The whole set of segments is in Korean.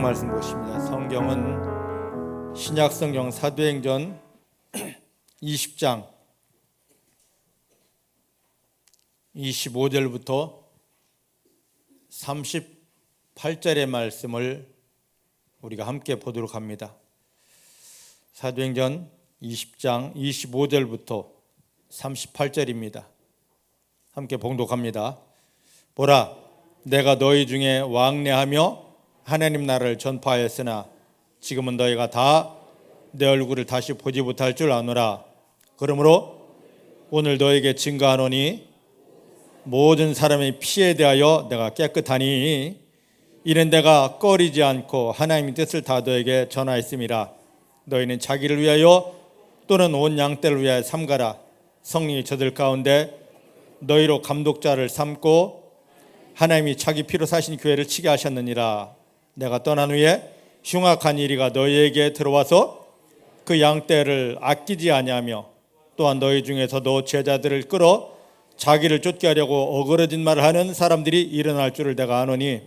성경 말씀 보십니다. 성경은 신약성경 사도행전 20장 25절부터 38절의 말씀을 우리가 함께 보도록 합니다. 사도행전 20장 25절부터 38절입니다. 함께 봉독합니다. 보라, 내가 너희 중에 왕래하며 하나님 나라를 전파하였으나 지금은 너희가 다 내 얼굴을 다시 보지 못할 줄 아노라. 그러므로 오늘 너에게 증거하노니 모든 사람의 피에 대하여 내가 깨끗하니 이는 내가 꺼리지 않고 하나님의 뜻을 다 너에게 전하였음이라. 너희는 자기를 위하여 또는 온 양떼를 위하여 삼가라. 성령이 저들 가운데 너희로 감독자를 삼고 하나님이 자기 피로 사신 교회를 치게 하셨느니라. 내가 떠난 후에 흉악한 이리가 너희에게 들어와서 그 양떼를 아끼지 아니하며 또한 너희 중에서도 제자들을 끌어 자기를 쫓게 하려고 어그러진 말을 하는 사람들이 일어날 줄을 내가 아노니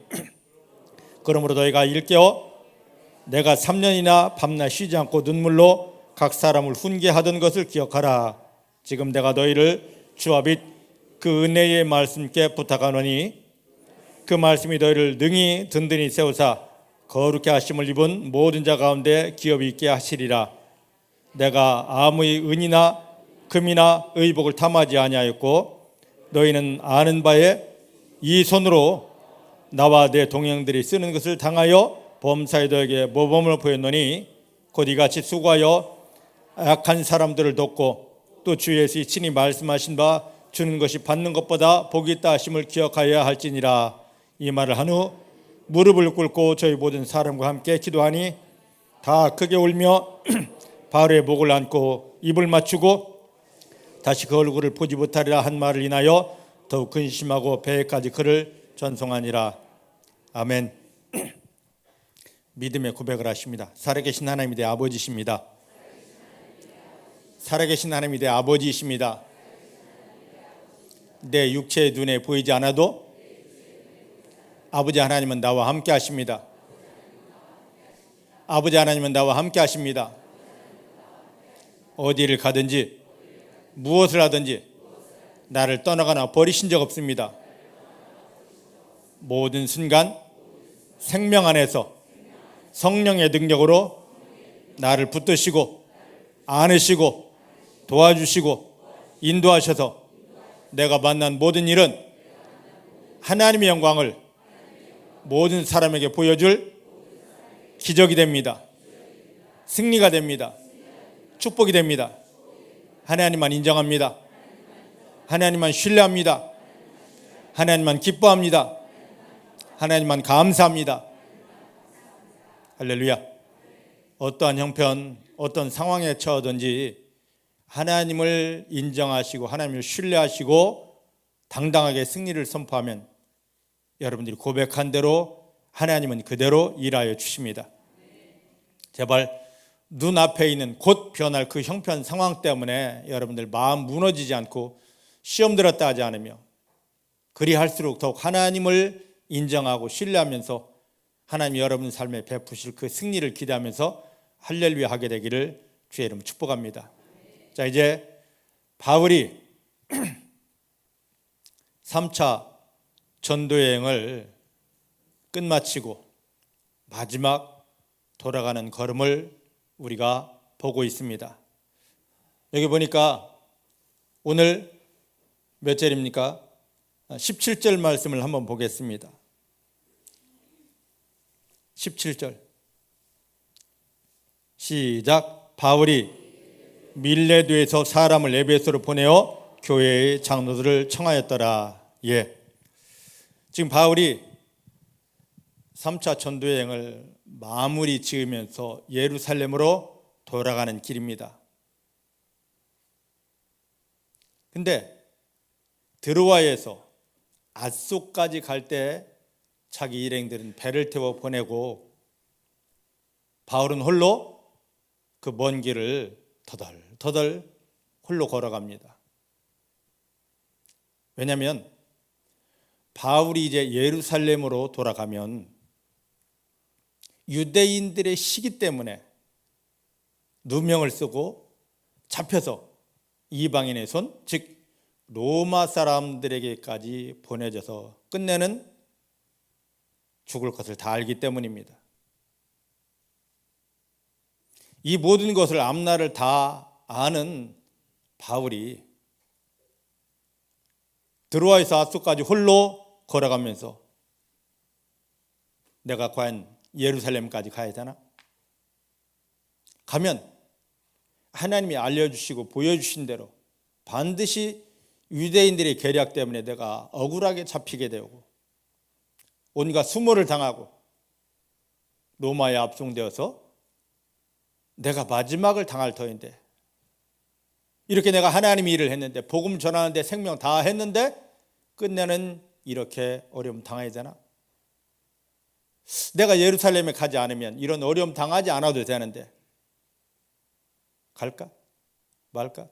그러므로 너희가 일깨어 내가 3년이나 밤낮 쉬지 않고 눈물로 각 사람을 훈계하던 것을 기억하라. 지금 내가 너희를 주와 빛 그 은혜의 말씀께 부탁하노니 그 말씀이 너희를 능히 든든히 세우사 거룩히 하심을 입은 모든 자 가운데 기업이 있게 하시리라. 내가 아무의 은이나 금이나 의복을 탐하지 아니하였고 너희는 아는 바에 이 손으로 나와 내 동행들이 쓰는 것을 당하여 범사에 너에게 모범을 보였노니 곧 이같이 수고하여 악한 사람들을 돕고 또 주 예수의 친히 말씀하신 바 주는 것이 받는 것보다 복이 있다 하심을 기억하여야 할지니라. 이 말을 한 후 무릎을 꿇고 저희 모든 사람과 함께 기도하니 다 크게 울며 바로의 목을 안고 입을 맞추고 다시 그 얼굴을 보지 못하리라 한 말을 인하여 더욱 근심하고 배에까지 그를 전송하니라. 아멘. 믿음의 고백을 하십니다. 살아계신 하나님이 내 아버지십니다. 살아계신 하나님이 내 아버지이십니다. 내 육체의 눈에 보이지 않아도 아버지 하나님은 나와 함께 하십니다. 아버지 하나님은 나와 함께 하십니다. 어디를 가든지 무엇을 하든지 나를 떠나거나 버리신 적 없습니다. 모든 순간 생명 안에서 성령의 능력으로 나를 붙드시고 안으시고 도와주시고 인도하셔서 내가 만난 모든 일은 하나님의 영광을 모든 사람에게 보여줄 기적이 됩니다. 승리가 됩니다. 축복이 됩니다. 하나님만 인정합니다. 하나님만 신뢰합니다. 하나님만 기뻐합니다. 하나님만 감사합니다. 할렐루야. 어떠한 형편, 어떤 상황에 처하든지 하나님을 인정하시고 하나님을 신뢰하시고 당당하게 승리를 선포하면 여러분들이 고백한 대로 하나님은 그대로 일하여 주십니다. 제발 눈앞에 있는 곧 변할 그 형편 상황 때문에 여러분들 마음 무너지지 않고 시험 들었다 하지 않으며 그리할수록 더욱 하나님을 인정하고 신뢰하면서 하나님이 여러분 삶에 베푸실 그 승리를 기대하면서 할렐루야 하게 되기를 주의 이름 축복합니다. 자, 이제 바울이 3차 전도여행을 끝마치고 마지막 돌아가는 걸음을 우리가 보고 있습니다. 여기 보니까 오늘 몇 절입니까? 17절 말씀을 한번 보겠습니다. 17절 시작. 바울이 밀레도에서 사람을 에베소로 보내어 교회의 장로들을 청하였더라. 예. 지금 바울이 3차 전도여행을 마무리 지으면서 예루살렘으로 돌아가는 길입니다. 근데 드로아에서 앗소까지 갈 때 자기 일행들은 배를 태워 보내고 바울은 홀로 그 먼 길을 터덜 홀로 걸어갑니다. 왜냐하면 바울이 이제 예루살렘으로 돌아가면 유대인들의 시기 때문에 누명을 쓰고 잡혀서 이방인의 손, 즉 로마 사람들에게까지 보내져서 끝내는 죽을 것을 다 알기 때문입니다. 이 모든 것을 앞날을 다 아는 바울이 드로아에서 아소까지 홀로 걸어가면서 내가 과연 예루살렘까지 가야 되나? 가면 하나님이 알려주시고 보여주신 대로 반드시 유대인들의 계략 때문에 내가 억울하게 잡히게 되고 온갖 수모를 당하고 로마에 압송되어서 내가 마지막을 당할 터인데, 이렇게 내가 하나님의 일을 했는데 복음 전하는데 생명 다 했는데 끝내는 이렇게 어려움 당해야 되나? 내가 예루살렘에 가지 않으면 이런 어려움 당하지 않아도 되는데 갈까? 말까?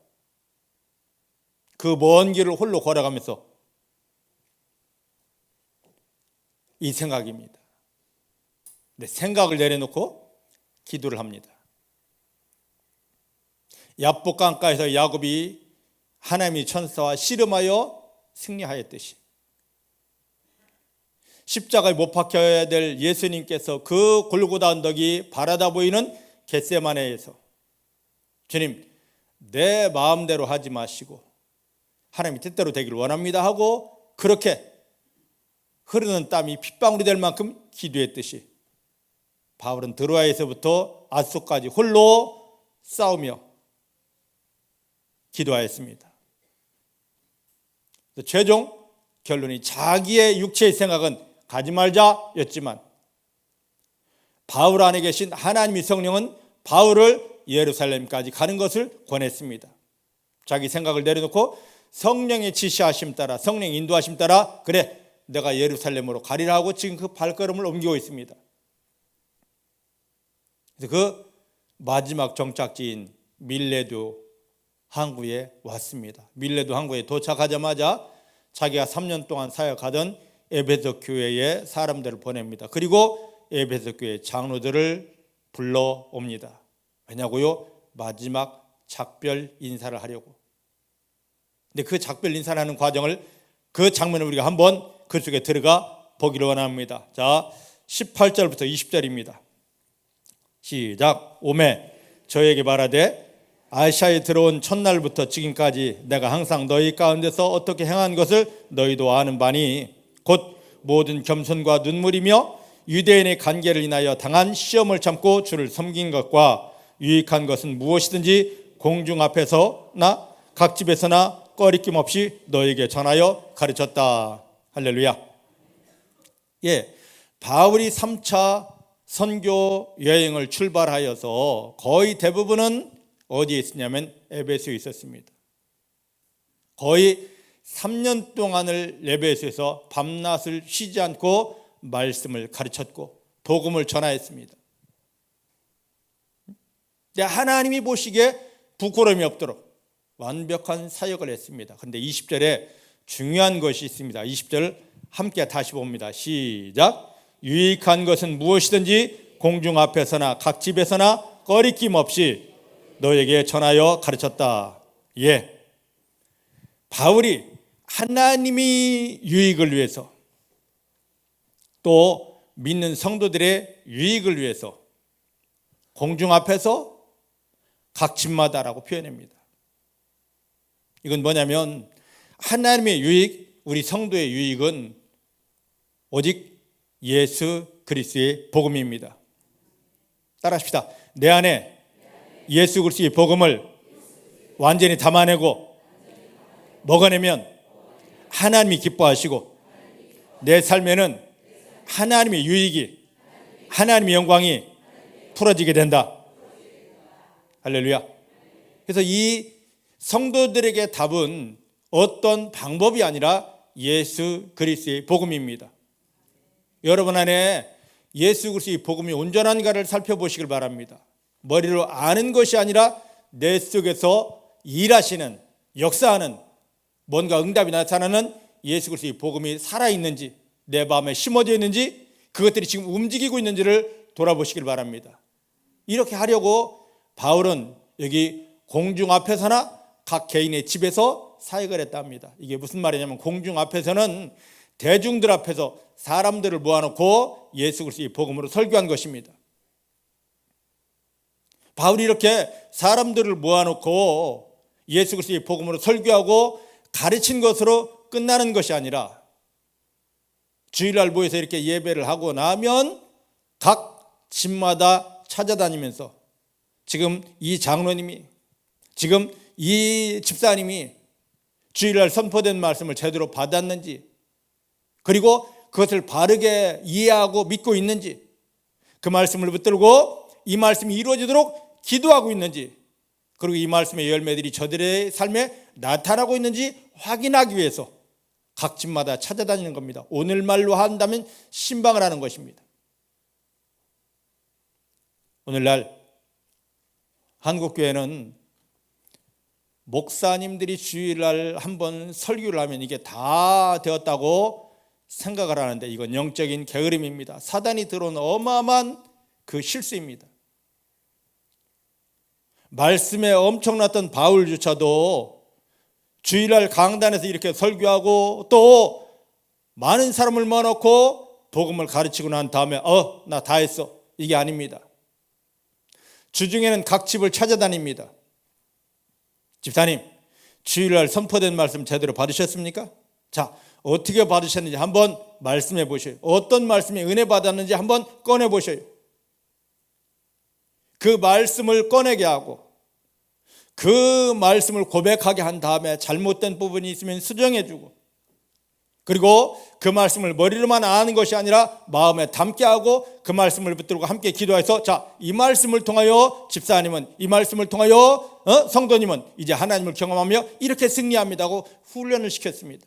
그 먼 길을 홀로 걸어가면서 이 생각입니다. 근데 생각을 내려놓고 기도를 합니다. 야복 강가에서 야곱이 하나님의 천사와 씨름하여 승리하였듯이 십자가에 못 박혀야 될 예수님께서 그 골고다 언덕이 바라다 보이는 겟세마네에서 주님, 내 마음대로 하지 마시고 하나님의 뜻대로 되기를 원합니다 하고 그렇게 흐르는 땀이 핏방울이 될 만큼 기도했듯이 바울은 드로아에서부터 아소까지 홀로 싸우며 기도하였습니다. 최종 결론이 자기의 육체의 생각은 가지 말자였지만 바울 안에 계신 하나님의 성령은 바울을 예루살렘까지 가는 것을 권했습니다. 자기 생각을 내려놓고 성령의 지시하심 따라, 성령의 인도하심 따라 그래 내가 예루살렘으로 가리라 하고 지금 그 발걸음을 옮기고 있습니다. 그래서 그 마지막 정착지인 밀레도 항구에 왔습니다. 밀레도 항구에 도착하자마자 자기가 3년 동안 사역하던 에베소 교회에 사람들을 보냅니다. 그리고 에베소 교회 장로들을 불러옵니다. 왜냐고요? 마지막 작별 인사를 하려고. 근데 그 작별 인사를 하는 과정을, 그 장면을 우리가 한번 그 속에 들어가 보기를 원합니다. 자, 18절부터 20절입니다. 시작. 오매 저에게 말하되 아시아에 들어온 첫날부터 지금까지 내가 항상 너희 가운데서 어떻게 행한 것을 너희도 아는 바니 곧 모든 겸손과 눈물이며 유대인의 관계를 인하여 당한 시험을 참고 주를 섬긴 것과 유익한 것은 무엇이든지 공중 앞에서나 각 집에서나 꺼리낌 없이 너에게 전하여 가르쳤다. 할렐루야. 예, 바울이 3차 선교 여행을 출발하여서 거의 대부분은 어디에 있었냐면 에베소에 있었습니다. 거의 3년 동안을 에베소에서 밤낮을 쉬지 않고 말씀을 가르쳤고 복음을 전하였습니다. 하나님이 보시기에 부끄러움이 없도록 완벽한 사역을 했습니다. 그런데 20절에 중요한 것이 있습니다. 20절 함께 다시 봅니다. 시작. 유익한 것은 무엇이든지 공중 앞에서나 각 집에서나 꺼리낌 없이 너에게 전하여 가르쳤다. 예, 바울이 하나님의 유익을 위해서 또 믿는 성도들의 유익을 위해서 공중 앞에서 각 집마다라고 표현합니다. 이건 뭐냐면 하나님의 유익, 우리 성도의 유익은 오직 예수 그리스도의 복음입니다. 따라합시다. 내 안에 예수 그리스도의 복음을 완전히 담아내고 먹어내면 하나님이 기뻐하시고 내 삶에는 하나님의 유익이, 하나님의 영광이 풀어지게 된다. 할렐루야. 그래서 이 성도들에게 답은 어떤 방법이 아니라 예수 그리스도의 복음입니다. 여러분 안에 예수 그리스도의 복음이 온전한가를 살펴보시길 바랍니다. 머리로 아는 것이 아니라 내 속에서 일하시는, 역사하는, 뭔가 응답이 나타나는 예수 그리스도의 복음이 살아있는지, 내 마음에 심어져 있는지, 그것들이 지금 움직이고 있는지를 돌아보시길 바랍니다. 이렇게 하려고 바울은 여기 공중 앞에서나 각 개인의 집에서 사역을 했다 합니다. 이게 무슨 말이냐면 공중 앞에서는 대중들 앞에서 사람들을 모아놓고 예수 그리스도의 복음으로 설교한 것입니다. 바울이 이렇게 사람들을 모아놓고 예수 그리스도의 복음으로 설교하고 가르친 것으로 끝나는 것이 아니라 주일날 모여서 이렇게 예배를 하고 나면 각 집마다 찾아다니면서 지금 이 장로님이, 지금 이 집사님이 주일날 선포된 말씀을 제대로 받았는지, 그리고 그것을 바르게 이해하고 믿고 있는지, 그 말씀을 붙들고 이 말씀이 이루어지도록 기도하고 있는지, 그리고 이 말씀의 열매들이 저들의 삶에 나타나고 있는지 확인하기 위해서 각 집마다 찾아다니는 겁니다. 오늘말로 한다면 신방을 하는 것입니다. 오늘날 한국교회는 목사님들이 주일날 한번 설교를 하면 이게 다 되었다고 생각을 하는데 이건 영적인 게으름입니다. 사단이 들어온 어마어마한 그 실수입니다. 말씀에 엄청났던 바울조차도 주일날 강단에서 이렇게 설교하고 또 많은 사람을 모아놓고 복음을 가르치고 난 다음에 나 다 했어, 이게 아닙니다. 주중에는 각 집을 찾아다닙니다. 집사님, 주일날 선포된 말씀 제대로 받으셨습니까? 자, 어떻게 받으셨는지 한번 말씀해 보셔요. 어떤 말씀에 은혜 받았는지 한번 꺼내 보셔요. 그 말씀을 꺼내게 하고 그 말씀을 고백하게 한 다음에 잘못된 부분이 있으면 수정해 주고, 그리고 그 말씀을 머리로만 아는 것이 아니라 마음에 담게 하고 그 말씀을 붙들고 함께 기도해서 자, 이 말씀을 통하여 집사님은, 이 말씀을 통하여 성도님은 이제 하나님을 경험하며 이렇게 승리합니다고 훈련을 시켰습니다.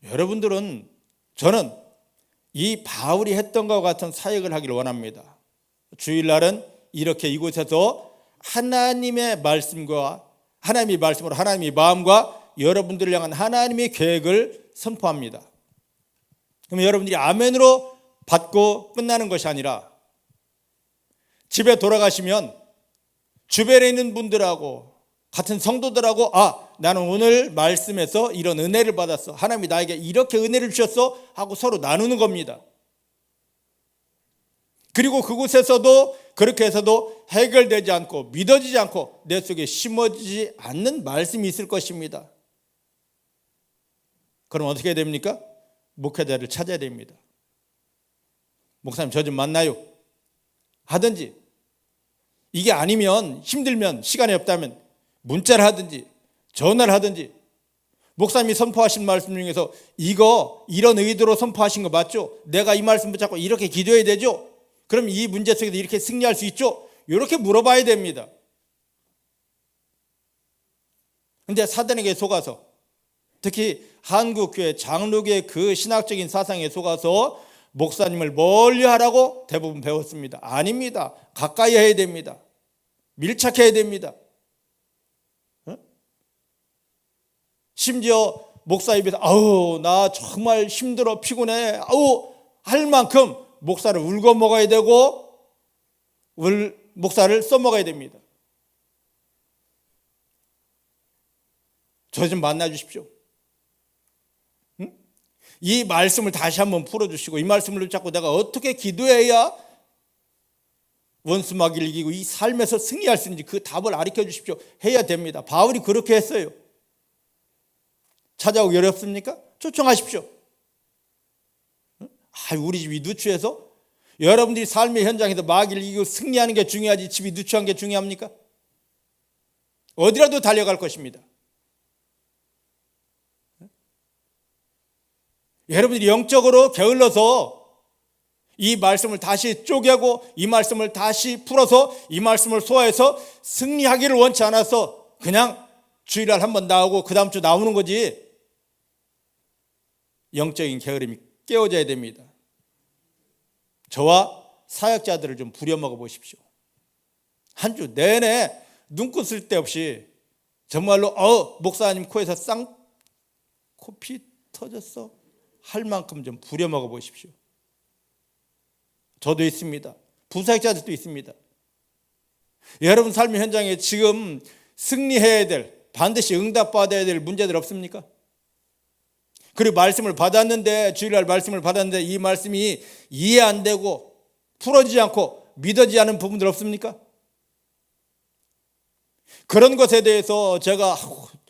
여러분들은, 저는 이 바울이 했던 것과 같은 사역을 하기를 원합니다. 주일날은 이렇게 이곳에서 하나님의 말씀과 하나님의 말씀으로 하나님의 마음과 여러분들을 향한 하나님의 계획을 선포합니다. 그러면 여러분들이 아멘으로 받고 끝나는 것이 아니라 집에 돌아가시면 주변에 있는 분들하고 같은 성도들하고 나는 오늘 말씀에서 이런 은혜를 받았어, 하나님이 나에게 이렇게 은혜를 주셨어 하고 서로 나누는 겁니다. 그리고 그곳에서도 그렇게 해서도 해결되지 않고 믿어지지 않고 내 속에 심어지지 않는 말씀이 있을 것입니다. 그럼 어떻게 해야 됩니까? 목회자를 찾아야 됩니다. 목사님, 저 좀 만나요 하든지, 이게 아니면 힘들면 시간이 없다면 문자를 하든지 전화를 하든지, 목사님이 선포하신 말씀 중에서 이거 이런 의도로 선포하신 거 맞죠? 내가 이 말씀 붙잡고 이렇게 기도해야 되죠? 그럼 이 문제 속에서 이렇게 승리할 수 있죠? 이렇게 물어봐야 됩니다. 근데 사단에게 속아서, 특히 한국교회 장로교의 그 신학적인 사상에 속아서 목사님을 멀리하라고 대부분 배웠습니다. 아닙니다. 가까이 해야 됩니다. 밀착해야 됩니다. 심지어 목사 입에서 나 정말 힘들어 피곤해 할 만큼 목사를 울고 먹어야 되고 목사를 써먹어야 됩니다. 저 좀 만나 주십시오. 이 말씀을 다시 한번 풀어주시고 이 말씀을 붙잡고 내가 어떻게 기도해야 원수마귀를 이기고 이 삶에서 승리할 수 있는지 그 답을 가르쳐 주십시오 해야 됩니다. 바울이 그렇게 했어요. 찾아오기 어렵습니까? 초청하십시오. 우리 집이 누추해서? 여러분들이 삶의 현장에서 마귀를 이기고 승리하는 게 중요하지 집이 누추한 게 중요합니까? 어디라도 달려갈 것입니다. 여러분들이 영적으로 게을러서 이 말씀을 다시 쪼개고 이 말씀을 다시 풀어서 이 말씀을 소화해서 승리하기를 원치 않아서 그냥 주일날 한번 나오고 그 다음 주 나오는 거지, 영적인 게으름이 깨어져야 됩니다. 저와 사역자들을 좀 부려먹어 보십시오. 한 주 내내 눈꽃 쓸 데 없이 정말로 목사님 코에서 쌍코피 터졌어 할 만큼 좀 부려먹어 보십시오. 저도 있습니다. 부사역자들도 있습니다. 여러분 삶의 현장에 지금 승리해야 될, 반드시 응답받아야 될 문제들 없습니까? 그리고 말씀을 받았는데, 주일날 말씀을 받았는데 이 말씀이 이해 안 되고 풀어지지 않고 믿어지지 않은 부분들 없습니까? 그런 것에 대해서 제가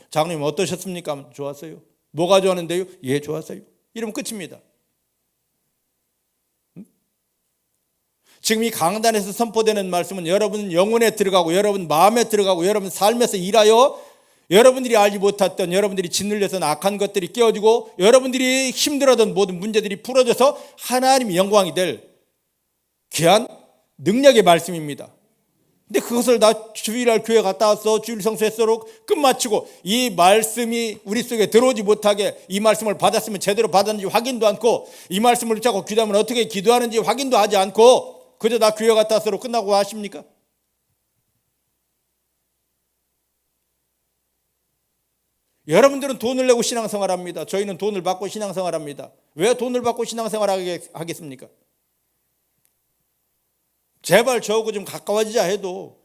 장로님 어떠셨습니까? 좋았어요. 뭐가 좋았는데요? 예, 좋았어요. 이러면 끝입니다. 지금 이 강단에서 선포되는 말씀은 여러분 영혼에 들어가고 여러분 마음에 들어가고 여러분 삶에서 일하여 여러분들이 알지 못했던, 여러분들이 짓눌려서 악한 것들이 깨어지고 여러분들이 힘들어하던 모든 문제들이 풀어져서 하나님의 영광이 될 귀한 능력의 말씀입니다. 근데 그것을 나 주일날 교회 갔다 와서 주일 성수했어로 끝마치고 이 말씀이 우리 속에 들어오지 못하게, 이 말씀을 받았으면 제대로 받았는지 확인도 않고, 이 말씀을 붙잡고 기도하면 어떻게 기도하는지 확인도 하지 않고 그저 나 교회 갔다 와서로 끝나고 하십니까? 여러분들은 돈을 내고 신앙생활합니다. 저희는 돈을 받고 신앙생활합니다. 왜 돈을 받고 신앙생활 하겠습니까? 제발 저하고 좀 가까워지자 해도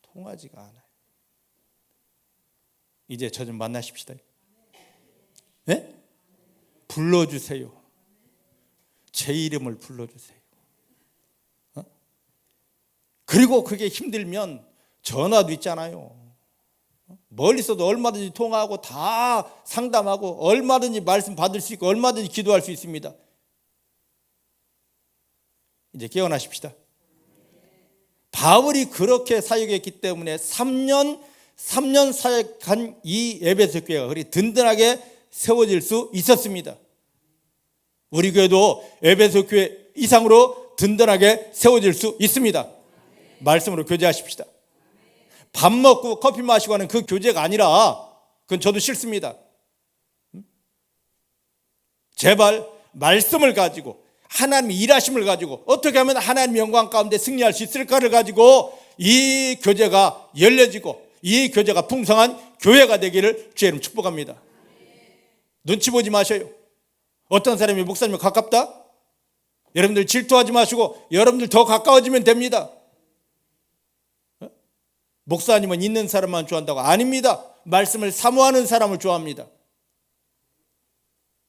통하지가 않아요. 이제 저 좀 만나십시다. 네? 불러주세요. 제 이름을 불러주세요. 그리고 그게 힘들면 전화도 있잖아요. 멀리서도 얼마든지 통화하고 다 상담하고 얼마든지 말씀 받을 수 있고 얼마든지 기도할 수 있습니다. 이제 깨어나십시다. 바울이 그렇게 사역했기 때문에 3년 사역한 이 에베소 교회가 그리 든든하게 세워질 수 있었습니다. 우리 교회도 에베소 교회 이상으로 든든하게 세워질 수 있습니다. 말씀으로 교제하십시다. 밥 먹고 커피 마시고 하는 그 교제가 아니라, 그건 저도 싫습니다. 제발 말씀을 가지고 하나님의 일하심을 가지고 어떻게 하면 하나님의 영광 가운데 승리할 수 있을까를 가지고 이 교제가 열려지고 이 교제가 풍성한 교회가 되기를 주의 이름 축복합니다. 눈치 보지 마셔요. 어떤 사람이 목사님과 가깝다? 여러분들 질투하지 마시고 여러분들 더 가까워지면 됩니다. 목사님은 있는 사람만 좋아한다고? 아닙니다. 말씀을 사모하는 사람을 좋아합니다.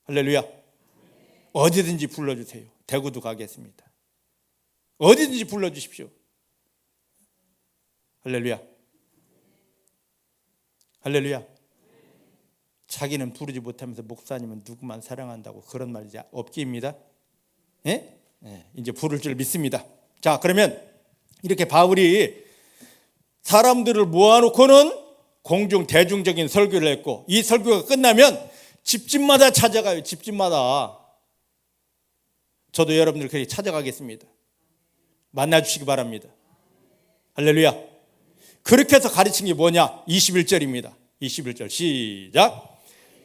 할렐루야. 어디든지 불러주세요. 대구도 가겠습니다. 어디든지 불러주십시오. 할렐루야. 할렐루야. 자기는 부르지 못하면서 목사님은 누구만 사랑한다고 그런 말이지 없기입니다. 예? 이제 부를 줄 믿습니다. 자, 그러면 이렇게 바울이 사람들을 모아놓고는 공중 대중적인 설교를 했고, 이 설교가 끝나면 집집마다 찾아가요. 집집마다. 저도 여러분들 그렇게 찾아가겠습니다. 만나주시기 바랍니다. 할렐루야. 그렇게 해서 가르친 게 뭐냐? 21절입니다. 21절 시작.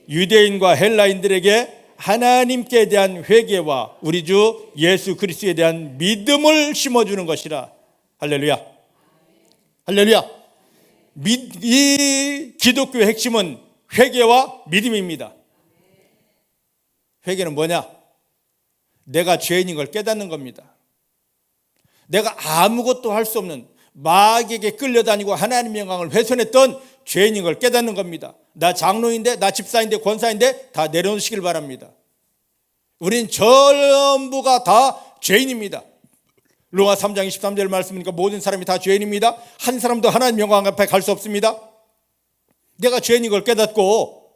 유대인과 헬라인들에게 하나님께 대한 회개와 우리 주 예수 그리스도에 대한 믿음을 심어주는 것이라. 할렐루야. 할렐루야. 이 기독교의 핵심은 회개와 믿음입니다. 회개는 뭐냐? 내가 죄인인 걸 깨닫는 겁니다. 내가 아무것도 할 수 없는, 마귀에게 끌려다니고 하나님의 영광을 훼손했던 죄인인 걸 깨닫는 겁니다. 나 장로인데, 나 집사인데, 권사인데 다 내려놓으시길 바랍니다. 우린 전부가 다 죄인입니다. 로마 3장 23절 말씀이니까 모든 사람이 다 죄인입니다. 한 사람도 하나님 영광 앞에 갈 수 없습니다. 내가 죄인인 걸 깨닫고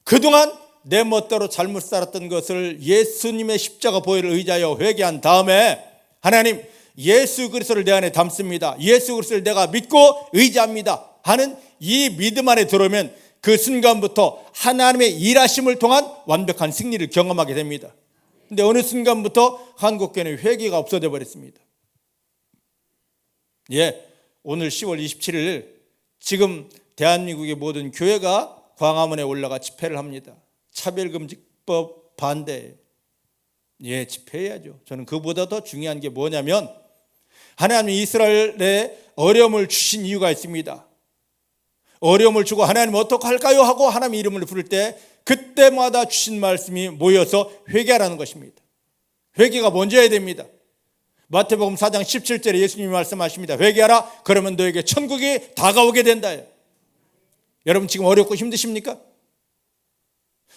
그동안 내 멋대로 잘못 살았던 것을 예수님의 십자가 보혈을 의지하여 회개한 다음에, 하나님 예수 그리스도를 내 안에 담습니다, 예수 그리스도를 내가 믿고 의지합니다 하는 이 믿음 안에 들어오면 그 순간부터 하나님의 일하심을 통한 완벽한 승리를 경험하게 됩니다. 근데 어느 순간부터 한국교회는 회개가 없어져 버렸습니다. 예, 오늘 10월 27일 지금 대한민국의 모든 교회가 광화문에 올라가 집회를 합니다. 차별금지법 반대. 예, 집회해야죠. 저는 그보다 더 중요한 게 뭐냐면, 하나님이 이스라엘에 어려움을 주신 이유가 있습니다. 어려움을 주고 하나님 어떡할까요? 하고 하나님 이름을 부를 때 그때마다 주신 말씀이 모여서 회개하라는 것입니다. 회개가 먼저 해야 됩니다. 마태복음 4장 17절에 예수님이 말씀하십니다. 회개하라, 그러면 너에게 천국이 다가오게 된다. 여러분 지금 어렵고 힘드십니까?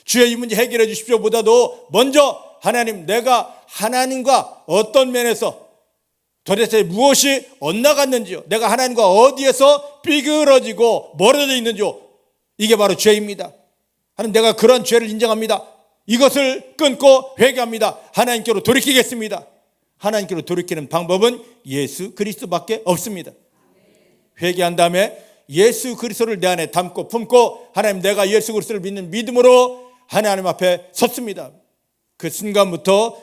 주여 이 문제 해결해 주십시오 보다도 먼저 하나님, 내가 하나님과 어떤 면에서 도대체 무엇이 엇나갔는지요, 내가 하나님과 어디에서 삐그러지고 멀어져 있는지요, 이게 바로 죄입니다. 하나님, 내가 그런 죄를 인정합니다. 이것을 끊고 회개합니다. 하나님께로 돌이키겠습니다. 하나님께로 돌이키는 방법은 예수 그리스도밖에 없습니다. 회개한 다음에 예수 그리스도를 내 안에 담고 품고, 하나님, 내가 예수 그리스도를 믿는 믿음으로 하나님 앞에 섰습니다. 그 순간부터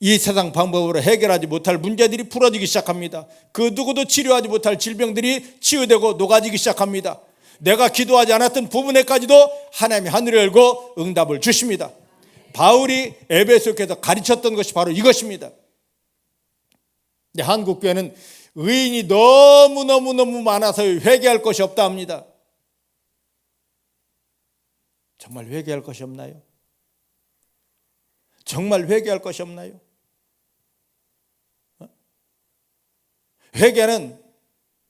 이 세상 방법으로 해결하지 못할 문제들이 풀어지기 시작합니다. 그 누구도 치료하지 못할 질병들이 치유되고 녹아지기 시작합니다. 내가 기도하지 않았던 부분에까지도 하나님이 하늘을 열고 응답을 주십니다. 바울이 에베소 교회에서 가르쳤던 것이 바로 이것입니다. 근데 한국 교회는 의인이 너무 많아서 회개할 것이 없다 합니다. 정말 회개할 것이 없나요? 정말 회개할 것이 없나요? 회개는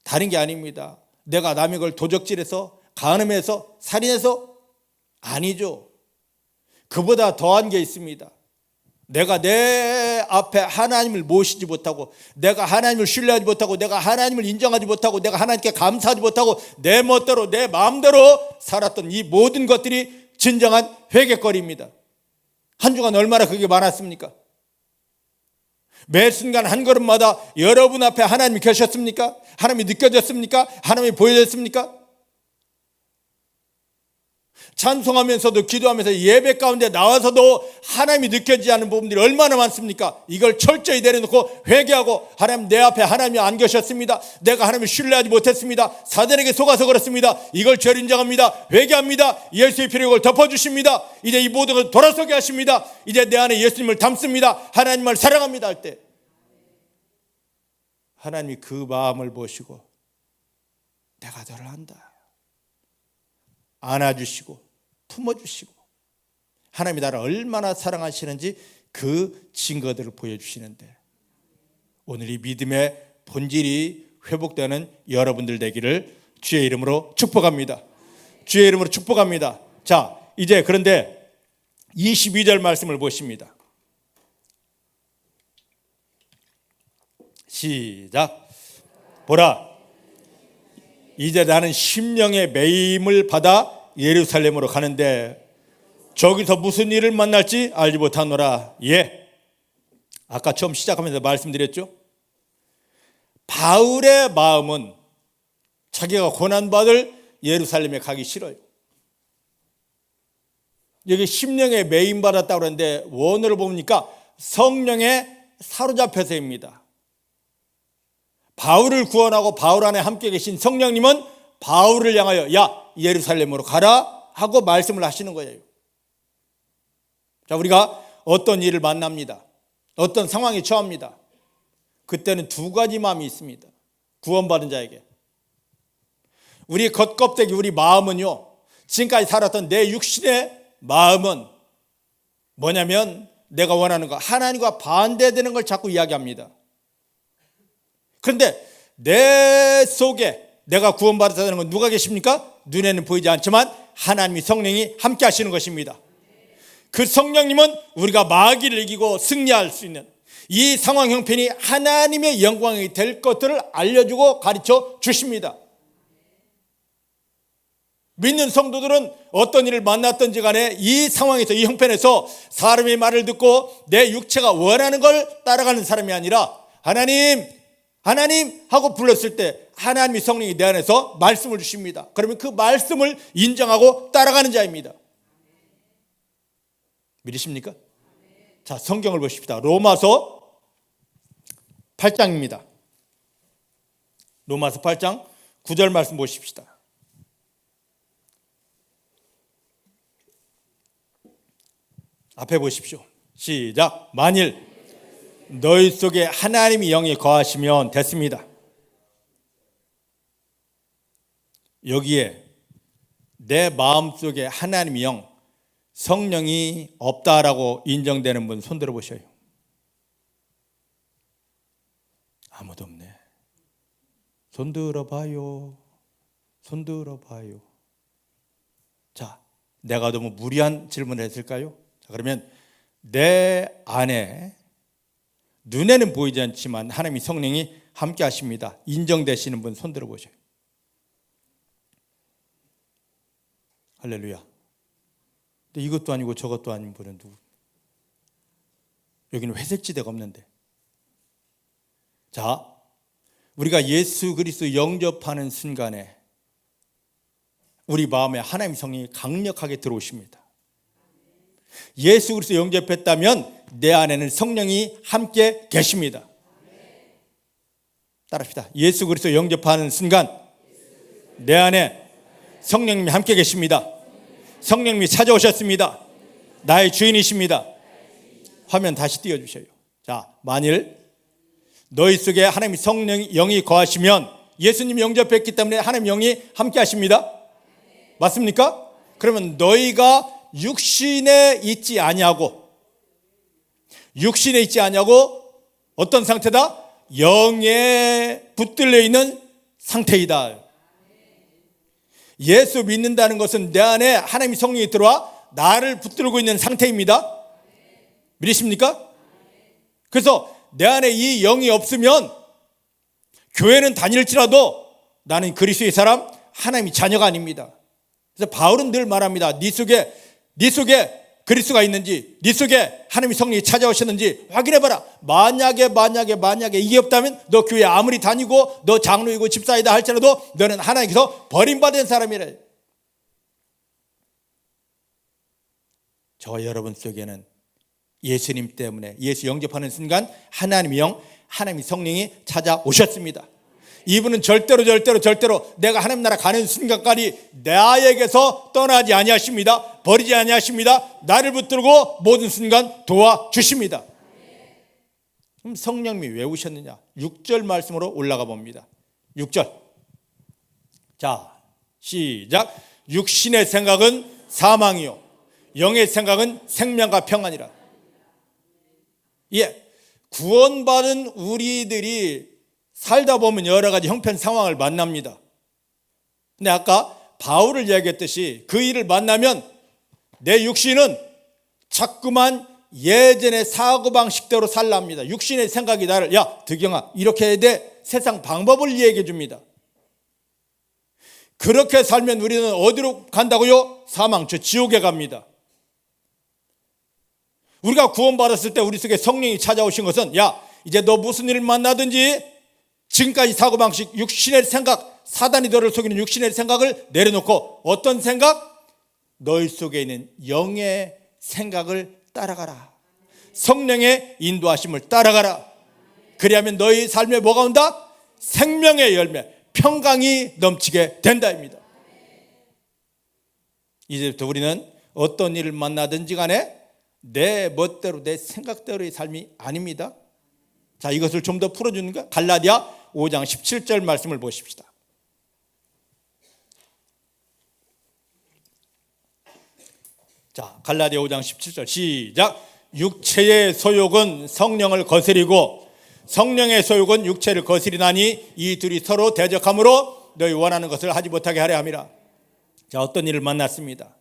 다른 게 아닙니다. 내가 남의 걸 도적질해서, 간음해서, 살인해서 아니죠. 그보다 더한 게 있습니다. 내가 내 앞에 하나님을 모시지 못하고, 내가 하나님을 신뢰하지 못하고, 내가 하나님을 인정하지 못하고, 내가 하나님께 감사하지 못하고, 내 멋대로 내 마음대로 살았던 이 모든 것들이 진정한 회개거리입니다. 한 주간 얼마나 그게 많았습니까? 매 순간 한 걸음마다 여러분 앞에 하나님이 계셨습니까? 하나님이 느껴졌습니까? 하나님이 보여졌습니까? 찬송하면서도, 기도하면서, 예배 가운데 나와서도 하나님이 느껴지지 않는 부분들이 얼마나 많습니까? 이걸 철저히 내려놓고 회개하고, 하나님, 내 앞에 하나님이 안 계셨습니다. 내가 하나님을 신뢰하지 못했습니다. 사단에게 속아서 그렇습니다. 이걸 죄를 인정합니다. 회개합니다. 예수의 피로 이걸 덮어주십니다. 이제 이 모든 걸 돌아서게 하십니다. 이제 내 안에 예수님을 담습니다. 하나님을 사랑합니다 할 때 하나님이 그 마음을 보시고, 내가 너를 안다, 안아주시고 품어주시고, 하나님이 나를 얼마나 사랑하시는지 그 증거들을 보여주시는데, 오늘 이 믿음의 본질이 회복되는 여러분들 되기를 주의 이름으로 축복합니다. 주의 이름으로 축복합니다. 자, 이제 그런데 22절 말씀을 보십니다. 시작. 보라, 이제 나는 심령의 매임을 받아 예루살렘으로 가는데 저기서 무슨 일을 만날지 알지 못하노라. 예, 아까 처음 시작하면서 말씀드렸죠. 바울의 마음은 자기가 고난받을 예루살렘에 가기 싫어요. 여기 심령에 매임받았다고 그러는데 원어를 보니까 성령에 사로잡혀서입니다. 바울을 구원하고 바울 안에 함께 계신 성령님은 바울을 향하여 야, 예루살렘으로 가라 하고 말씀을 하시는 거예요. 자, 우리가 어떤 일을 만납니다. 어떤 상황에 처합니다. 그때는 두 가지 마음이 있습니다. 구원받은 자에게. 우리 겉껍데기, 우리 마음은요, 지금까지 살았던 내 육신의 마음은 뭐냐면 내가 원하는 거, 하나님과 반대되는 걸 자꾸 이야기합니다. 그런데 내 속에 내가 구원받았다는 건 누가 계십니까? 눈에는 보이지 않지만 하나님이, 성령이 함께 하시는 것입니다. 그 성령님은 우리가 마귀를 이기고 승리할 수 있는 이 상황 형편이 하나님의 영광이 될 것들을 알려주고 가르쳐 주십니다. 믿는 성도들은 어떤 일을 만났든지 간에 이 상황에서, 이 형편에서 사람의 말을 듣고 내 육체가 원하는 걸 따라가는 사람이 아니라 하나님, 하나님 하고 불렀을 때 하나님이, 성령이 내 안에서 말씀을 주십니다. 그러면 그 말씀을 인정하고 따라가는 자입니다. 믿으십니까? 자, 성경을 보십시다. 로마서 8장입니다. 로마서 8장 9절 말씀 보십시다. 앞에 보십시오. 시작. 만일 너희 속에 하나님의 영이 거하시면 됐습니다. 여기에 내 마음속에 하나님의 영, 성령이 없다라고 인정되는 분 손 들어보셔요. 아무도 없네. 손 들어봐요. 손 들어봐요. 자, 내가 너무 무리한 질문을 했을까요? 자, 그러면 내 안에 눈에는 보이지 않지만 하나님의 성령이 함께 하십니다. 인정되시는 분 손 들어보셔요. 할렐루야. 근데 이것도 아니고 저것도 아닌 분은 누구? 여기는 회색지대가 없는데. 자, 우리가 예수 그리스도 영접하는 순간에 우리 마음에 하나님의 성령이 강력하게 들어오십니다. 예수 그리스도 영접했다면 내 안에는 성령이 함께 계십니다. 따라합시다. 예수 그리스도 영접하는 순간 내 안에 성령님이 함께 계십니다. 성령님이 찾아오셨습니다. 나의 주인이십니다. 화면 다시 띄워주셔요. 자, 만일 너희 속에 하나님의 성령이 영이 거하시면 예수님이 영접했기 때문에 하나님 영이 함께 하십니다. 맞습니까? 그러면 너희가 육신에 있지 아니하고 어떤 상태다? 영에 붙들려 있는 상태이다. 예수 믿는다는 것은 내 안에 하나님의 성령이 들어와 나를 붙들고 있는 상태입니다. 믿으십니까? 그래서 내 안에 이 영이 없으면 교회는 다닐지라도 나는 그리스도의 사람, 하나님의 자녀가 아닙니다. 그래서 바울은 늘 말합니다. 네 속에 그리스도가 있는지, 네 속에 하나님의 성령이 찾아오셨는지 확인해봐라. 만약에 이게 없다면 너 교회 아무리 다니고 너 장로이고 집사이다 할지라도 너는 하나님께서 버림받은 사람이래. 저와 여러분 속에는 예수님 때문에 예수 영접하는 순간 하나님의 영, 하나님의 성령이 찾아오셨습니다. 이분은 절대로 내가 하나님 나라 가는 순간까지 나에게서 떠나지 아니하십니다. 버리지 아니하십니다. 나를 붙들고 모든 순간 도와주십니다. 그럼 성령님이 왜 오셨느냐? 6절 말씀으로 올라가 봅니다. 6절. 자, 시작. 육신의 생각은 사망이요 영의 생각은 생명과 평안이라. 예, 구원받은 우리들이 살다 보면 여러 가지 형편 상황을 만납니다. 근데 아까 바울을 이야기했듯이 그 일을 만나면 내 육신은 자꾸만 예전의 사고방식대로 살랍니다. 육신의 생각이 나를 야 득영아 이렇게 해야 돼. 세상 방법을 이야기해 줍니다. 그렇게 살면 우리는 어디로 간다고요? 사망, 저 지옥에 갑니다. 우리가 구원받았을 때 우리 속에 성령이 찾아오신 것은 야 이제 너 무슨 일을 만나든지 지금까지 사고방식, 육신의 생각, 사단이 너를 속이는 육신의 생각을 내려놓고 어떤 생각? 너희 속에 있는 영의 생각을 따라가라. 성령의 인도하심을 따라가라. 그리하면 너희 삶에 뭐가 온다? 생명의 열매, 평강이 넘치게 된다입니다. 이제부터 우리는 어떤 일을 만나든지 간에 내 멋대로 내 생각대로의 삶이 아닙니다. 자, 이것을 좀 더 풀어주는가? 갈라디아 5장 17절 말씀을 보십시다. 자, 갈라디아 5장 17절 시작. 육체의 소욕은 성령을 거스리고 성령의 소욕은 육체를 거스리나니 이 둘이 서로 대적함으로 너희 원하는 것을 하지 못하게 하려 함이라. 자, 어떤 일을 만났습니다.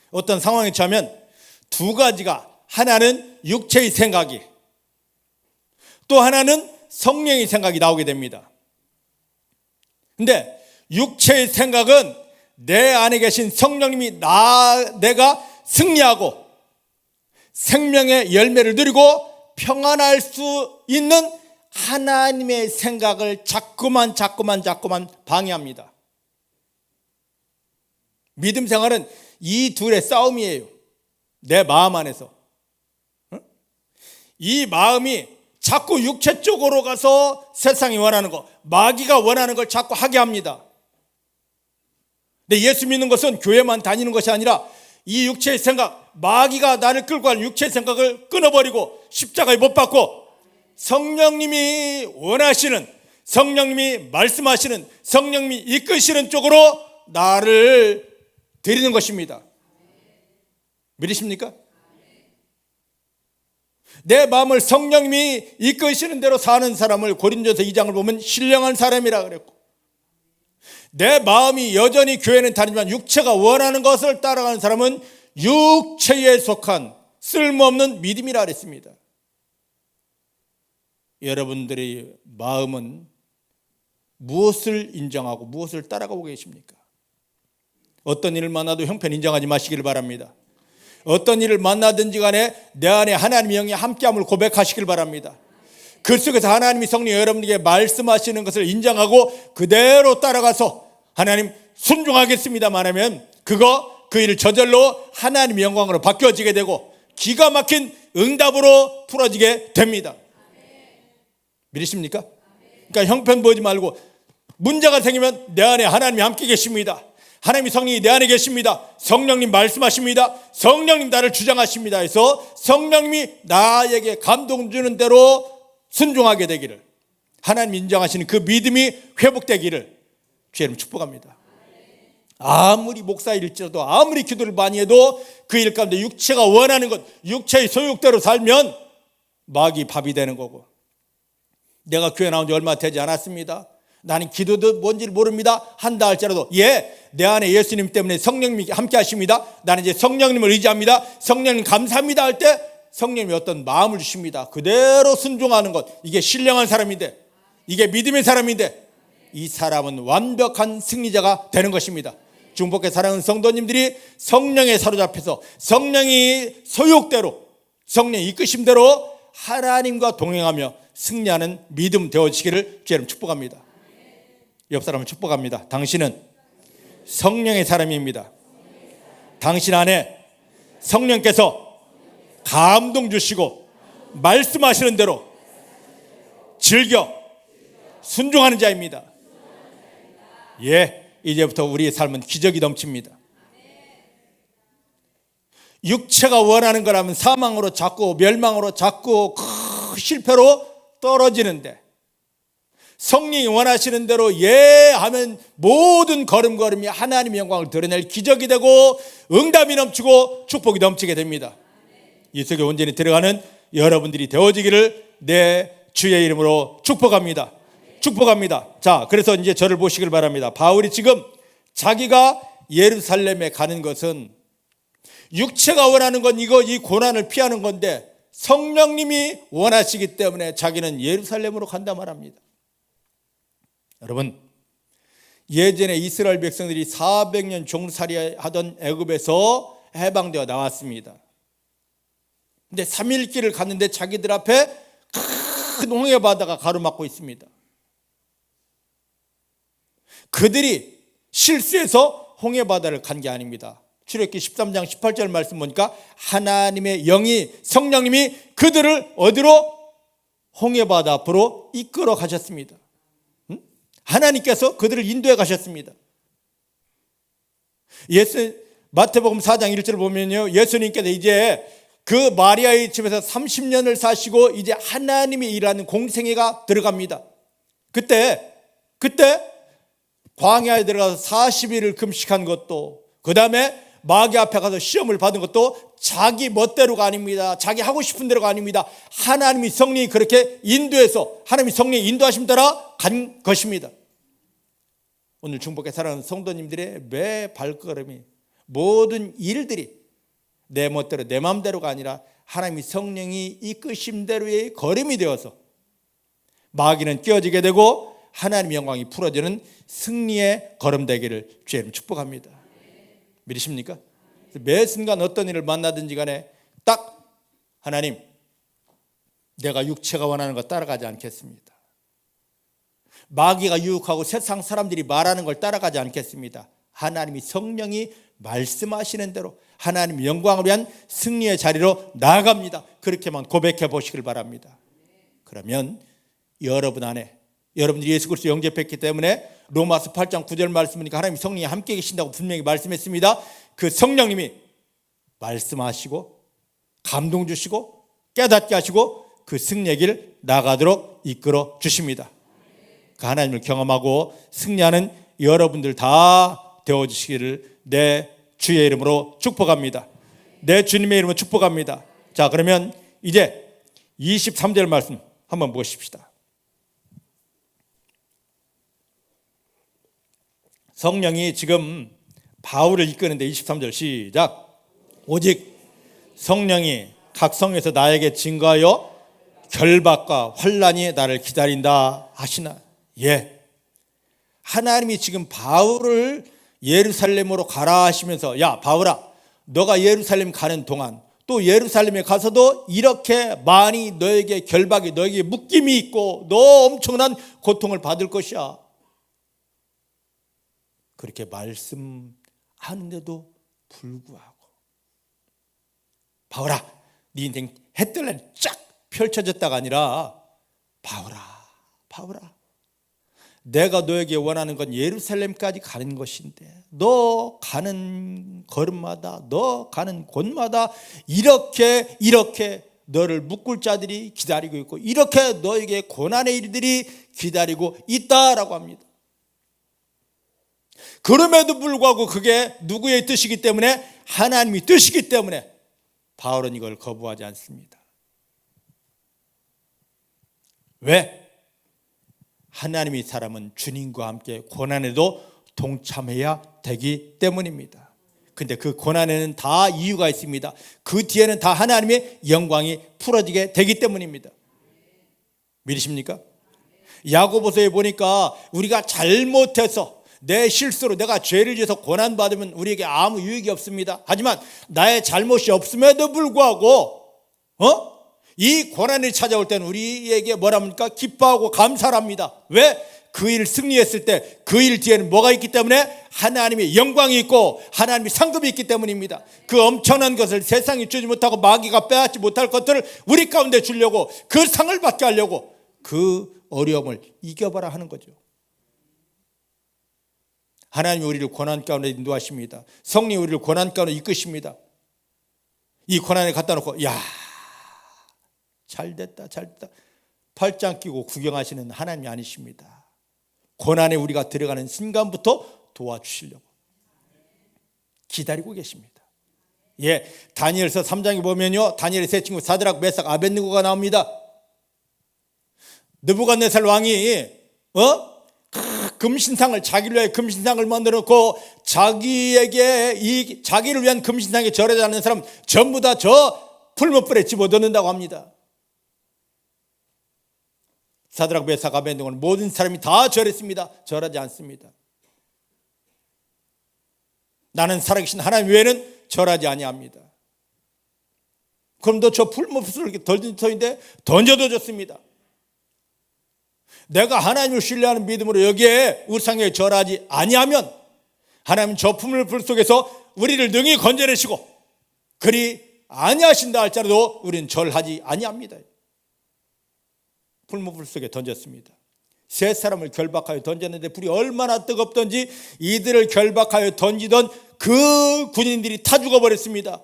어떤 상황에 처하면 두 가지가, 하나는 육체의 생각이, 또 하나는 성령의 생각이 나오게 됩니다. 근데 육체의 생각은 내 안에 계신 성령님이 내가 승리하고 생명의 열매를 누리고 평안할 수 있는 하나님의 생각을 자꾸만 방해합니다. 믿음 생활은 이 둘의 싸움이에요. 내 마음 안에서. 이 마음이 자꾸 육체 쪽으로 가서 세상이 원하는 거, 마귀가 원하는 걸 자꾸 하게 합니다. 근데 예수 믿는 것은 교회만 다니는 것이 아니라 이 육체의 생각, 마귀가 나를 끌고 갈 육체의 생각을 끊어버리고 십자가에 못 박고 성령님이 원하시는, 성령님이 말씀하시는, 성령님이 이끄시는 쪽으로 나를 드리는 것입니다. 믿으십니까? 내 마음을 성령님이 이끄시는 대로 사는 사람을 고린도서 2장을 보면 신령한 사람이라 그랬고, 내 마음이 여전히 교회는 다니지만 육체가 원하는 것을 따라가는 사람은 육체에 속한 쓸모없는 믿음이라 그랬습니다. 여러분들의 마음은 무엇을 인정하고 무엇을 따라가고 계십니까? 어떤 일을 만나도 형편 인정하지 마시길 바랍니다. 어떤 일을 만나든지 간에 내 안에 하나님의 영이 함께함을 고백하시길 바랍니다. 그 속에서 하나님이 성령 여러분에게 말씀하시는 것을 인정하고 그대로 따라가서 하나님 순종하겠습니다만 하면 그 일을 저절로 하나님의 영광으로 바뀌어지게 되고 기가 막힌 응답으로 풀어지게 됩니다. 믿으십니까? 그러니까 형편 보지 말고 문제가 생기면 내 안에 하나님이 함께 계십니다. 하나님의 성령이 내 안에 계십니다. 성령님 말씀하십니다. 성령님 나를 주장하십니다. 해서 성령님이 나에게 감동 주는 대로 순종하게 되기를, 하나님 인정하시는 그 믿음이 회복되기를 주의 이름 축복합니다. 아무리 목사일지라도 아무리 기도를 많이 해도 그 일 가운데 육체가 원하는 것, 육체의 소욕대로 살면 마귀 밥이 되는 거고, 내가 교회 나온 지 얼마 되지 않았습니다. 나는 기도도 뭔지를 모릅니다. 한다 할지라도 내 안에 예수님 때문에 성령님이 함께 하십니다. 나는 이제 성령님을 의지합니다. 성령님 감사합니다 할 때 성령님이 어떤 마음을 주십니다. 그대로 순종하는 것, 이게 신령한 사람인데, 이게 믿음의 사람인데, 이 사람은 완벽한 승리자가 되는 것입니다. 중복해 사랑하는 성도님들이 성령에 사로잡혀서 성령이 소욕대로, 성령의 이끄심대로 하나님과 동행하며 승리하는 믿음 되어지기를 주의 이름 축복합니다. 옆 사람을 축복합니다. 당신은 성령의 사람입니다. 당신 안에 성령께서 감동 주시고 말씀하시는 대로 즐겨 순종하는 자입니다. 이제부터 우리의 삶은 기적이 넘칩니다. 육체가 원하는 거라면 사망으로 자꾸, 멸망으로 자꾸, 실패로 떨어지는데, 성령이 원하시는 대로 하면 모든 걸음걸음이 하나님의 영광을 드러낼 기적이 되고 응답이 넘치고 축복이 넘치게 됩니다. 이 속에 온전히 들어가는 여러분들이 되어지기를 내 주의 이름으로 축복합니다. 축복합니다. 자, 그래서 이제 저를 보시길 바랍니다. 바울이 지금 자기가 예루살렘에 가는 것은 육체가 원하는 건 이 고난을 피하는 건데 성령님이 원하시기 때문에 자기는 예루살렘으로 간다 말합니다. 여러분, 예전에 이스라엘 백성들이 400년 종살이 하던 애굽에서 해방되어 나왔습니다. 근데 3일 길을 갔는데 자기들 앞에 큰 홍해 바다가 가로막고 있습니다. 그들이 실수해서 홍해 바다를 간 게 아닙니다. 출애굽기 13장 18절 말씀 보니까 하나님의 영이, 성령님이 그들을 어디로? 홍해 바다 앞으로 이끌어 가셨습니다. 하나님께서 그들을 인도해 가셨습니다. 마태복음 4장 1절을 보면요, 예수님께서 이제 그 마리아의 집에서 30년을 사시고 이제 하나님이 일하는 공생애가 들어갑니다. 그때 광야에 들어가서 40일을 금식한 것도, 그 다음에 마귀 앞에 가서 시험을 받은 것도 자기 멋대로가 아닙니다. 자기 하고 싶은 대로가 아닙니다. 하나님이 성령이 그렇게 인도해서, 하나님이 성령이 인도하심 따라 간 것입니다. 오늘 중복에 사랑하는 성도님들의 매 발걸음이, 모든 일들이 내 멋대로 내 마음대로가 아니라 하나님이 성령이 이끄심대로의 걸음이 되어서 마귀는 깨어지게 되고 하나님의 영광이 풀어지는 승리의 걸음 되기를 주의 이름 축복합니다. 믿으십니까? 매 순간 어떤 일을 만나든지 간에 딱 하나님, 내가 육체가 원하는 것 따라가지 않겠습니다. 마귀가 유혹하고 세상 사람들이 말하는 걸 따라가지 않겠습니다. 하나님이 성령이 말씀하시는 대로 하나님 영광을 위한 승리의 자리로 나아갑니다. 그렇게만 고백해 보시길 바랍니다. 그러면 여러분 안에, 여러분들이 예수 그리스도 영접했기 때문에 로마서 8장 9절 말씀이니까 하나님 성령이 함께 계신다고 분명히 말씀했습니다. 그 성령님이 말씀하시고 감동 주시고 깨닫게 하시고 그 승리의 길 나가도록 이끌어 주십니다. 그 하나님을 경험하고 승리하는 여러분들 다 되어주시기를 내 주의 이름으로 축복합니다. 내 주님의 이름으로 축복합니다. 자, 그러면 이제 23절 말씀 한번 보십시다. 성령이 지금 바울을 이끄는데 23절 시작. 오직 성령이 각 성에서 나에게 증거하여 결박과 환난이 나를 기다린다 하시나. 예, 하나님이 지금 바울을 예루살렘으로 가라 하시면서, 야 바울아, 너가 예루살렘 가는 동안 또 예루살렘에 가서도 이렇게 많이 너에게 결박이, 너에게 묶임이 있고 너 엄청난 고통을 받을 것이야. 그렇게 말씀하는데도 불구하고 바울아, 네 인생 해뜰날 쫙 펼쳐졌다가 아니라 바울아, 내가 너에게 원하는 건 예루살렘까지 가는 것인데 너 가는 걸음마다, 너 가는 곳마다 이렇게 너를 묶을 자들이 기다리고 있고 이렇게 너에게 고난의 일들이 기다리고 있다라고 합니다. 그럼에도 불구하고 그게 누구의 뜻이기 때문에, 하나님의 뜻이기 때문에 바울은 이걸 거부하지 않습니다. 왜? 하나님의 사람은 주님과 함께 고난에도 동참해야 되기 때문입니다. 근데 그 고난에는 다 이유가 있습니다. 그 뒤에는 다 하나님의 영광이 풀어지게 되기 때문입니다. 믿으십니까? 야고보서에 보니까 우리가 잘못해서 내 실수로 내가 죄를 지어서 고난받으면 우리에게 아무 유익이 없습니다. 하지만 나의 잘못이 없음에도 불구하고 이 고난이 찾아올 때는 우리에게 뭐라 합니까? 기뻐하고 감사를 합니다. 왜? 그 일 승리했을 때 그 일 뒤에는 뭐가 있기 때문에? 하나님의 영광이 있고 하나님의 상급이 있기 때문입니다. 그 엄청난 것을 세상이 주지 못하고 마귀가 빼앗지 못할 것들을 우리 가운데 주려고, 그 상을 받게 하려고 그 어려움을 이겨봐라 하는 거죠. 하나님이 우리를 고난 가운데 인도하십니다. 성령이 우리를 고난 가운데 이끄십니다. 이 고난에 갖다 놓고 야, 잘됐다 팔짱 끼고 구경하시는 하나님이 아니십니다. 고난에 우리가 들어가는 순간부터 도와주시려고 기다리고 계십니다. 예, 다니엘서 3장에 보면요, 다니엘의 세 친구 사드락, 메삭, 아벳느고가 나옵니다. 느부갓네살 왕이 금신상을, 자기를 위해 금신상을 만들어 놓고 자기에게 자기를 위한 금신상에 절하지 않는 사람 전부 다 저 풀무불에 집어넣는다고 합니다. 사드락, 메삭, 아벳느고는 모든 사람이 다 절했습니다. 절하지 않습니다. 나는 살아계신 하나님 외에는 절하지 아니합니다. 그럼 너 저 풀무불을 이렇게 던진 터인데 던져도 좋습니다. 내가 하나님을 신뢰하는 믿음으로 여기에 우상에 절하지 아니하면 하나님 저 풀무불 속에서 우리를 능히 건져내시고 그리 아니하신다 할지라도 우리는 절하지 아니합니다. 풀무불 속에 던졌습니다. 세 사람을 결박하여 던졌는데 불이 얼마나 뜨겁던지 이들을 결박하여 던지던 그 군인들이 타 죽어버렸습니다.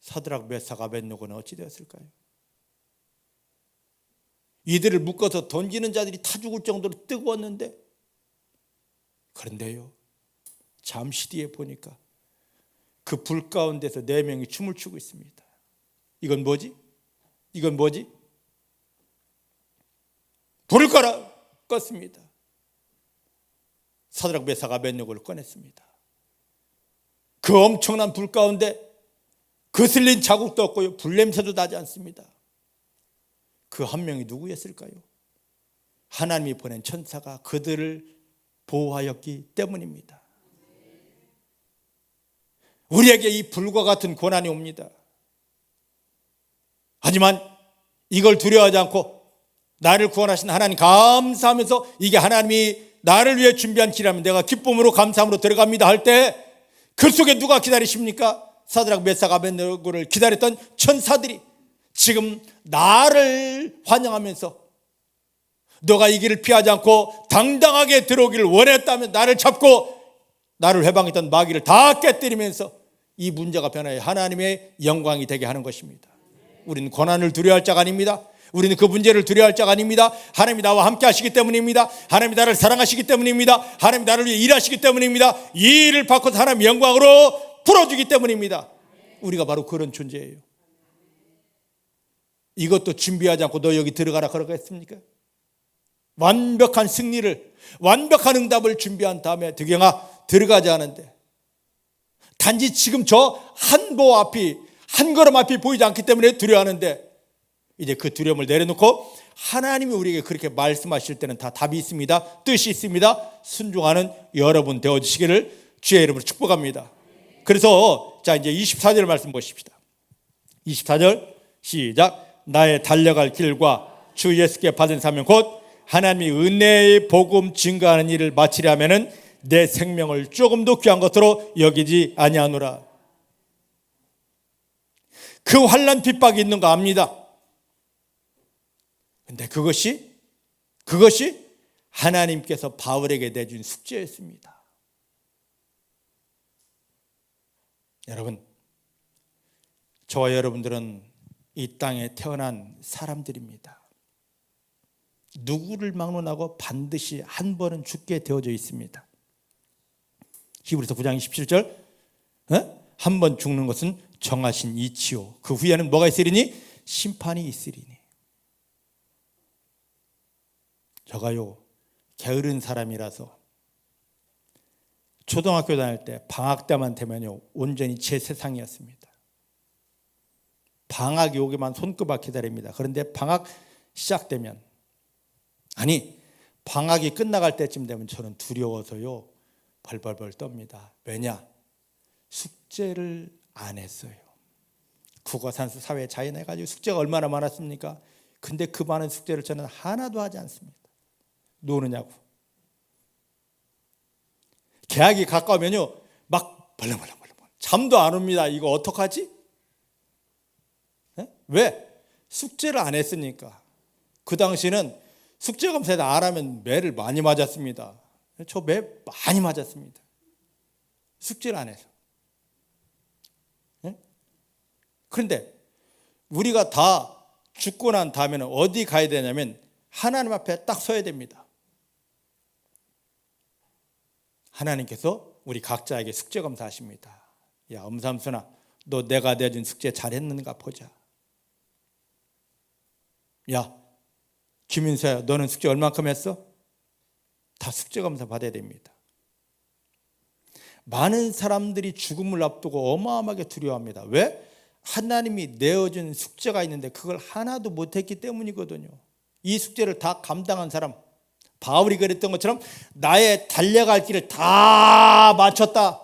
사드락, 메삭, 아벳느고는 어찌 되었을까요? 이들을 묶어서 던지는 자들이 타 죽을 정도로 뜨거웠는데, 그런데요, 잠시 뒤에 보니까 그 불 가운데서 4명이 춤을 추고 있습니다. 이건 뭐지? 불을 꺼라! 껐습니다. 사드락, 메삭, 아벳느고를 꺼냈습니다. 그 엄청난 불 가운데 거슬린 자국도 없고요, 불냄새도 나지 않습니다. 그 한 명이 누구였을까요? 하나님이 보낸 천사가 그들을 보호하였기 때문입니다. 우리에게 이 불과 같은 고난이 옵니다. 하지만 이걸 두려워하지 않고 나를 구원하신 하나님 감사하면서 이게 하나님이 나를 위해 준비한 길이라면 내가 기쁨으로 감사함으로 들어갑니다 할 때 그 속에 누가 기다리십니까? 사드락, 메삭, 아벳느고를 기다렸던 천사들이 지금 나를 환영하면서 너가 이 길을 피하지 않고 당당하게 들어오기를 원했다면 나를 잡고 나를 회방했던 마귀를 다 깨뜨리면서 이 문제가 변화해 하나님의 영광이 되게 하는 것입니다. 우리는 고난을 두려워할 자가 아닙니다. 우리는 그 문제를 두려워할 자가 아닙니다. 하나님이 나와 함께 하시기 때문입니다. 하나님이 나를 사랑하시기 때문입니다. 하나님이 나를 위해 일하시기 때문입니다. 이 일을 바꿔서 하나님의 영광으로 풀어주기 때문입니다. 우리가 바로 그런 존재예요. 이것도 준비하지 않고 너 여기 들어가라 그러겠습니까? 완벽한 승리를, 완벽한 응답을 준비한 다음에 득영아 들어가지 않은데, 단지 지금 저 한 걸음 앞이 보이지 않기 때문에 두려워하는데, 이제 그 두려움을 내려놓고 하나님이 우리에게 그렇게 말씀하실 때는 다 답이 있습니다. 뜻이 있습니다. 순종하는 여러분 되어주시기를 주의 이름으로 축복합니다. 그래서 자 이제 24절 말씀 보십시다. 24절 시작. 나의 달려갈 길과 주 예수께 받은 사명 곧 하나님이 은혜의 복음 증거하는 일을 마치려 하면은 내 생명을 조금도 귀한 것으로 여기지 아니하노라. 그 환난 핍박이 있는 거 압니다. 근데 그것이 하나님께서 바울에게 내준 숙제였습니다. 여러분, 저와 여러분들은 이 땅에 태어난 사람들입니다. 누구를 막론하고 반드시 한 번은 죽게 되어져 있습니다. 히브리서 9장 27절 한 번 죽는 것은 정하신 이치요 그 후에는 뭐가 있으리니? 심판이 있으리니. 저가요 게으른 사람이라서 초등학교 다닐 때 방학 때만 되면요 온전히 제 세상이었습니다. 방학이 오기만 손꼽아 기다립니다. 그런데 방학 시작되면, 아니 방학이 끝나갈 때쯤 되면 저는 두려워서요 벌벌벌 떱니다. 왜냐? 숙제를 안 했어요. 국어, 산수, 사회, 자연 해가지고 숙제가 얼마나 많았습니까? 근데 그 많은 숙제를 저는 하나도 하지 않습니다. 노느냐고. 개학이 가까우면요 막 벌렁벌렁 잠도 안 옵니다. 이거 어떡하지? 왜? 숙제를 안 했으니까. 그 당시는 숙제 검사에다 안 하면 매를 많이 맞았습니다. 저 매 많이 맞았습니다. 숙제를 안 해서. 그런데 우리가 다 죽고 난 다음에는 어디 가야 되냐면 하나님 앞에 딱 서야 됩니다. 하나님께서 우리 각자에게 숙제 검사하십니다. 야 엄삼순아, 너 내가 내준 숙제 잘했는가 보자. 야 김인서야, 너는 숙제 얼만큼 했어? 다 숙제 검사 받아야 됩니다. 많은 사람들이 죽음을 앞두고 어마어마하게 두려워합니다. 왜? 하나님이 내어준 숙제가 있는데 그걸 하나도 못했기 때문이거든요. 이 숙제를 다 감당한 사람, 바울이 그랬던 것처럼 나의 달려갈 길을 다 마쳤다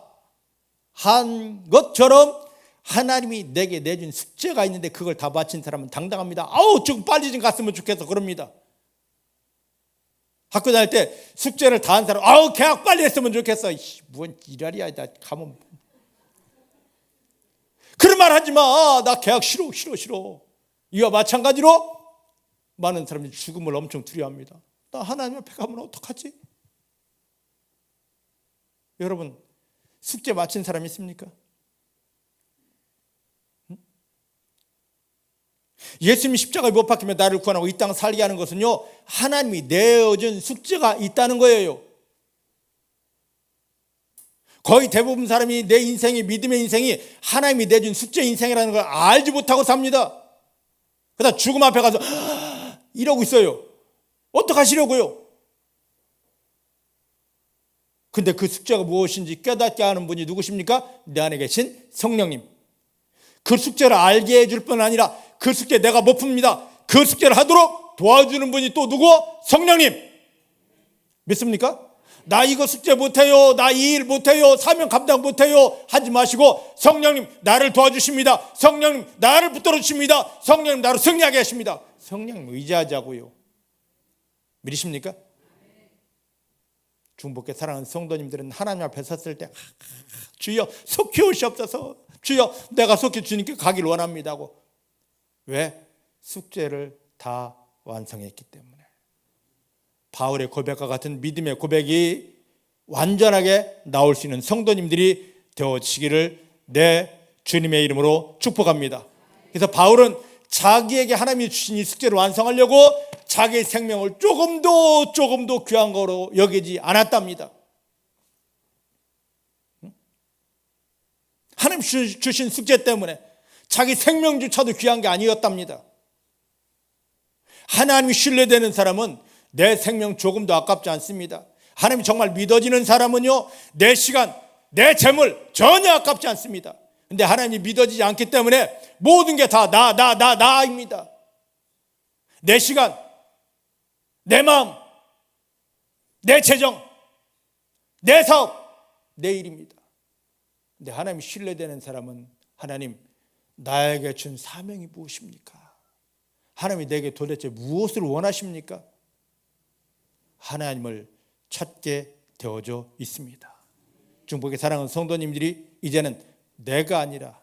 한 것처럼 하나님이 내게 내준 숙제가 있는데 그걸 다 마친 사람은 당당합니다. 아우 좀 빨리 좀 갔으면 좋겠어 그럽니다. 학교 다닐 때 숙제를 다 한 사람, 아우 개학 빨리 했으면 좋겠어. 뭔 지랄이야, 나 가면. 그런 말 하지 마. 나 개학 싫어. 이와 마찬가지로 많은 사람들이 죽음을 엄청 두려워합니다. 나 하나님 앞에 가면 어떡하지? 여러분, 숙제 마친 사람 있습니까? 예수님이 십자가에 못 박히며 나를 구원하고 이 땅 살게 하는 것은요 하나님이 내어준 숙제가 있다는 거예요. 거의 대부분 사람이 내 인생이, 믿음의 인생이 하나님이 내준 숙제 인생이라는 걸 알지 못하고 삽니다. 그러다 죽음 앞에 가서 이러고 있어요. 어떡하시려고요? 근데 그 숙제가 무엇인지 깨닫게 하는 분이 누구십니까? 내 안에 계신 성령님. 그 숙제를 알게 해줄 뿐 아니라 그 숙제 내가 못 풉니다. 그 숙제를 하도록 도와주는 분이 또 누구? 성령님. 믿습니까? 나 이거 숙제 못해요, 나 이 일 못해요, 사명 감당 못해요 하지 마시고 성령님 나를 도와주십니다. 성령님 나를 붙들어 주십니다. 성령님 나를 승리하게 하십니다. 성령님 의지하자고요. 믿으십니까? 중복계 사랑하는 성도님들은 하나님 앞에 섰을 때 주여 속히 오시옵소서, 주여 내가 속히 주님께 가길 원합니다 하고. 왜? 숙제를 다 완성했기 때문에. 바울의 고백과 같은 믿음의 고백이 완전하게 나올 수 있는 성도님들이 되어지기를 내 주님의 이름으로 축복합니다. 그래서 바울은 자기에게 하나님이 주신 이 숙제를 완성하려고 자기의 생명을 조금도 귀한 거로 여기지 않았답니다. 하나님 주신 숙제 때문에 자기 생명조차도 귀한 게 아니었답니다. 하나님이 신뢰되는 사람은 내 생명 조금도 아깝지 않습니다. 하나님이 정말 믿어지는 사람은요, 내 시간, 내 재물 전혀 아깝지 않습니다. 근데 하나님이 믿어지지 않기 때문에 모든 게 다 나입니다. 내 시간, 내 마음, 내 재정, 내 사업, 내 일입니다. 근데 하나님이 신뢰되는 사람은 하나님, 나에게 준 사명이 무엇입니까? 하나님이 내게 도대체 무엇을 원하십니까? 하나님을 찾게 되어져 있습니다. 중복의 사랑하는 성도님들이 이제는 내가 아니라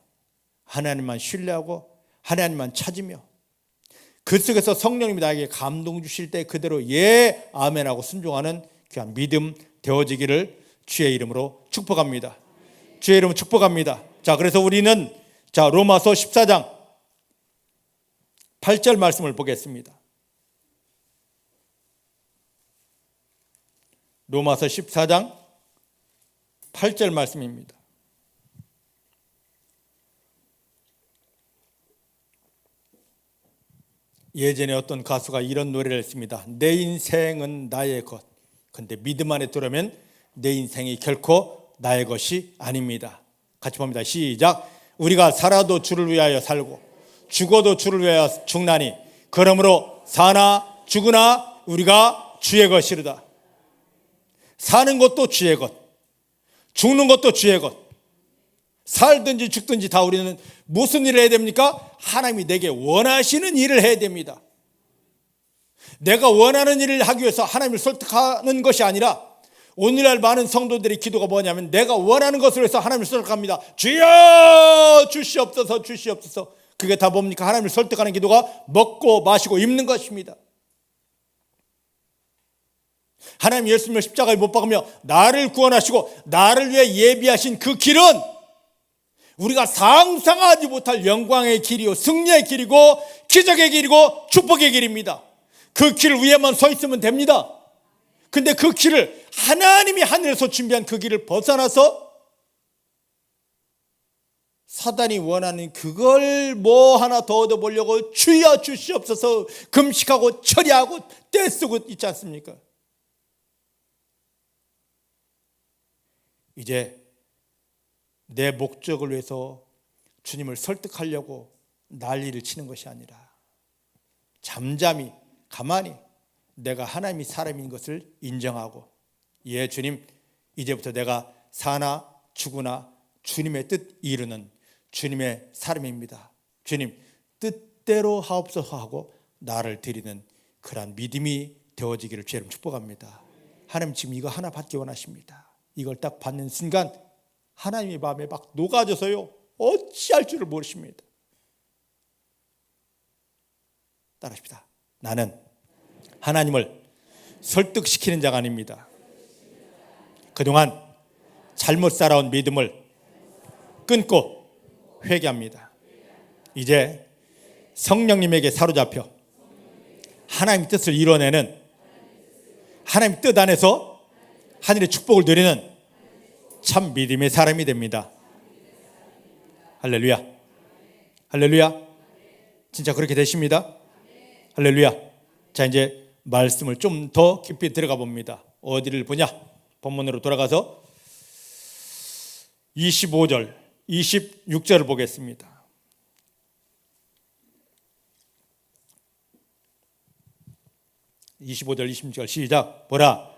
하나님만 신뢰하고 하나님만 찾으며 그 속에서 성령님이 나에게 감동 주실 때 그대로 예 아멘하고 순종하는 귀한 믿음 되어지기를 주의 이름으로 축복합니다. 주의 이름으로 축복합니다. 자, 그래서 우리는 로마서 14장 8절 말씀을 보겠습니다. 로마서 14장 8절 말씀입니다. 예전에 어떤 가수가 이런 노래를 했습니다. 내 인생은 나의 것. 근데 믿음 안에 들어오면 내 인생이 결코 나의 것이 아닙니다. 같이 봅니다. 시작. 우리가 살아도 주를 위하여 살고 죽어도 주를 위하여 죽나니 그러므로 사나 죽으나 우리가 주의 것이로다. 사는 것도 주의 것, 죽는 것도 주의 것. 살든지 죽든지 다 우리는 무슨 일을 해야 됩니까? 하나님이 내게 원하시는 일을 해야 됩니다. 내가 원하는 일을 하기 위해서 하나님을 설득하는 것이 아니라 오늘날 많은 성도들의 기도가 뭐냐면 내가 원하는 것을 위해서 하나님을 설득합니다. 주여 주시옵소서 주시옵소서. 그게 다 뭡니까? 하나님을 설득하는 기도가 먹고 마시고 입는 것입니다. 하나님 예수님을 십자가에 못 박으며 나를 구원하시고 나를 위해 예비하신 그 길은 우리가 상상하지 못할 영광의 길이요 승리의 길이고 기적의 길이고 축복의 길입니다. 그 길 위에만 서 있으면 됩니다. 근데 그 길을 하나님이 하늘에서 준비한 그 길을 벗어나서 사단이 원하는 그걸 뭐 하나 더 얻어보려고 주여 주시옵소서 금식하고 처리하고 떼쓰고 있지 않습니까? 이제 내 목적을 위해서 주님을 설득하려고 난리를 치는 것이 아니라 잠잠히 가만히 내가 하나님이 사람인 것을 인정하고 예 주님 이제부터 내가 사나 죽으나 주님의 뜻 이루는 주님의 사람입니다. 주님 뜻대로 하옵소서 하고 나를 드리는 그러한 믿음이 되어지기를 주님 축복합니다. 하나님 지금 이거 하나 받기 원하십니다. 이걸 딱 받는 순간 하나님의 마음에 막 녹아져서요 어찌할 줄을 모르십니다. 따라합시다. 나는 하나님을 설득시키는 자가 아닙니다. 그동안 잘못 살아온 믿음을 끊고 회개합니다. 이제 성령님에게 사로잡혀 하나님의 뜻을 이뤄내는 하나님의 뜻 안에서 하늘의 축복을 누리는 참 믿음의 사람이 됩니다. 할렐루야. 할렐루야. 진짜 그렇게 되십니다. 할렐루야. 자, 이제 말씀을 좀 더 깊이 들어가 봅니다. 어디를 보냐? 본문으로 돌아가서 25절, 26절을 보겠습니다. (25절) 26절 시작. 보라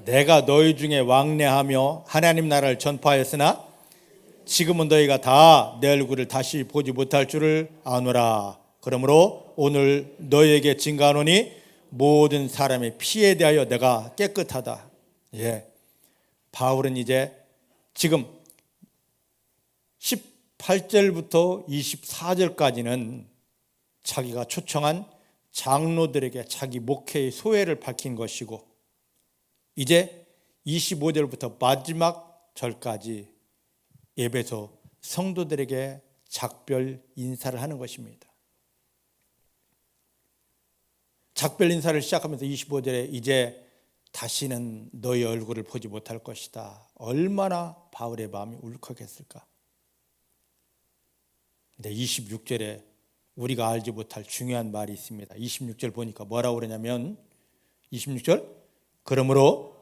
내가 너희 중에 왕래하며 하나님 나라를 전파하였으나 지금은 너희가 다 내 얼굴을 다시 보지 못할 줄을 아노라. 그러므로 오늘 너희에게 증거하노니 모든 사람의 피에 대하여 내가 깨끗하다. 예, 바울은 이제 지금 18절부터 24절까지는 자기가 초청한 장로들에게 자기 목회의 소회를 밝힌 것이고 이제 25절부터 마지막 절까지 예배소 성도들에게 작별 인사를 하는 것입니다. 작별 인사를 시작하면서 25절에 이제 다시는 너희 얼굴을 보지 못할 것이다. 얼마나 바울의 마음이 울컥했을까. 근데 26절에 우리가 알지 못할 중요한 말이 있습니다. 26절 보니까 뭐라고 그러냐면 26절 그러므로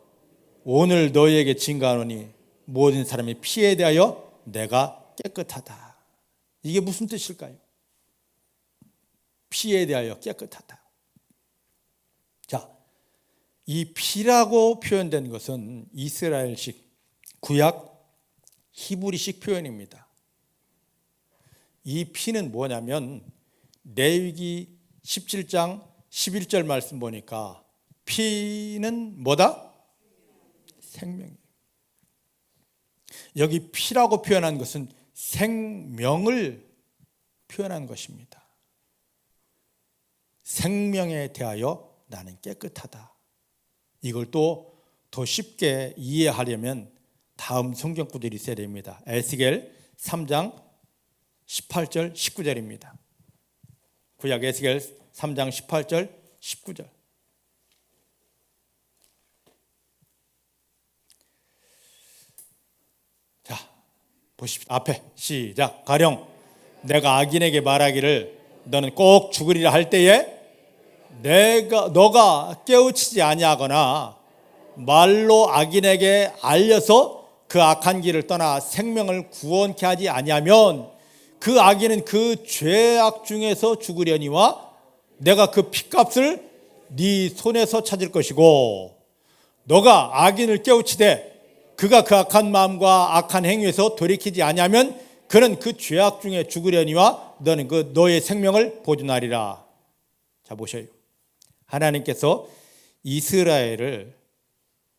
오늘 너희에게 증거하노니 모든 사람의 피에 대하여 내가 깨끗하다. 이게 무슨 뜻일까요? 피에 대하여 깨끗하다. 자, 이 피라고 표현된 것은 이스라엘식 구약 히브리식 표현입니다. 이 피는 뭐냐면 레위기 17장 11절 말씀 보니까 피는 뭐다? 생명이에요. 여기 피라고 표현한 것은 생명을 표현한 것입니다. 생명에 대하여 나는 깨끗하다. 이걸 또 더 쉽게 이해하려면 다음 성경 구절이 있어야 됩니다. 에스겔 3장 18절 19절입니다. 구약 에스겔 3장 18절 19절. 자, 보십시오. 앞에 시작. 가령 내가 악인에게 말하기를 너는 꼭 죽으리라 할 때에 너가 깨우치지 아니하거나 말로 악인에게 알려서 그 악한 길을 떠나 생명을 구원케 하지 아니하면 그 악인은 그 죄악 중에서 죽으려니와 내가 그 핏값을 네 손에서 찾을 것이고 너가 악인을 깨우치되 그가 그 악한 마음과 악한 행위에서 돌이키지 아니하면 그는 그 죄악 중에 죽으려니와 너는 그 너의 생명을 보존하리라. 자, 보셔요. 하나님께서 이스라엘을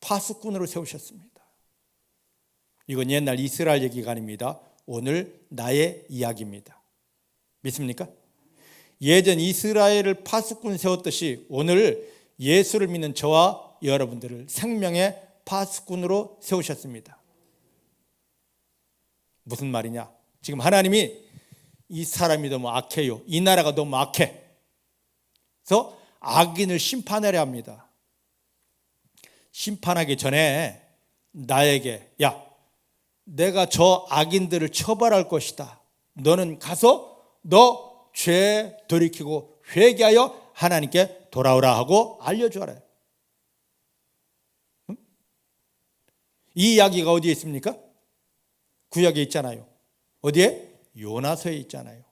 파수꾼으로 세우셨습니다. 이건 옛날 이스라엘 얘기가 아닙니다. 오늘 나의 이야기입니다. 믿습니까? 예전 이스라엘을 파수꾼 세웠듯이 오늘 예수를 믿는 저와 여러분들을 생명의 파수꾼으로 세우셨습니다. 무슨 말이냐? 지금 하나님이 이 사람이 너무 악해요. 이 나라가 너무 악해. 그래서 악인을 심판하려 합니다. 심판하기 전에 나에게 내가 저 악인들을 처벌할 것이다. 너는 가서 너 죄 돌이키고 회개하여 하나님께 돌아오라 하고 알려주라. 이 이야기가 어디에 있습니까? 구약에 있잖아요. 어디에? 요나서에 있잖아요.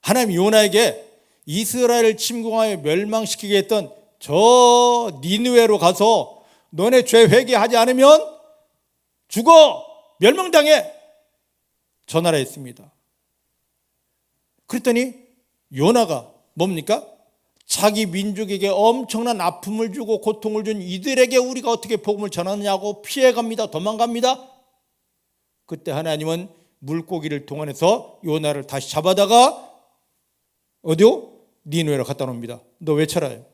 하나님 요나에게 이스라엘을 침공하여 멸망시키게 했던 저 니느웨로 가서 너네 죄 회개하지 않으면 죽어, 멸망당해 전하라 했습니다. 그랬더니 요나가 뭡니까? 자기 민족에게 엄청난 아픔을 주고 고통을 준 이들에게 우리가 어떻게 복음을 전하느냐고 피해갑니다. 도망갑니다. 그때 하나님은 물고기를 동원해서 요나를 다시 잡아다가 어디요? 니느웨로 갖다 놓습니다. 너 왜 쳐라요?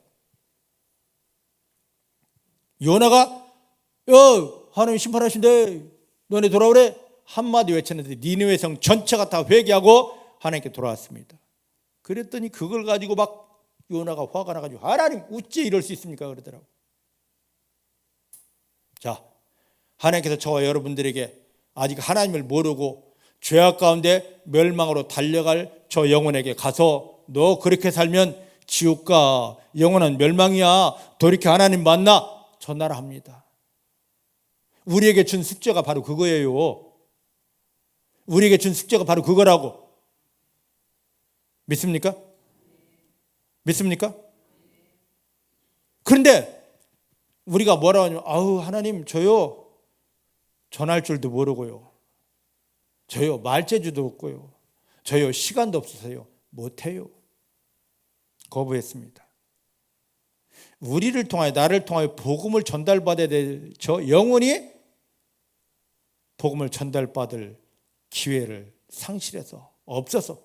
요나가 하나님 심판하신대 너네 돌아오래 한마디 외쳤는데 니느웨 성 전체가 다 회개하고 하나님께 돌아왔습니다. 그랬더니 그걸 가지고 막 요나가 화가 나가지고 하나님 어찌 이럴 수 있습니까? 그러더라고. 자, 하나님께서 저와 여러분들에게 아직 하나님을 모르고 죄악 가운데 멸망으로 달려갈 저 영혼에게 가서 너 그렇게 살면 지옥과 영원한 멸망이야. 돌이켜 하나님 만나. 전하라 합니다. 우리에게 준 숙제가 바로 그거예요. 우리에게 준 숙제가 바로 그거라고. 믿습니까? 믿습니까? 그런데 우리가 뭐라고 하냐면 하나님 저요 전할 줄도 모르고요. 저요 말재주도 없고요. 저요 시간도 없어서요. 못해요. 거부했습니다. 우리를 통하여 나를 통하여 복음을 전달받아야 될 저 영혼이 복음을 전달받을 기회를 상실해서 없어서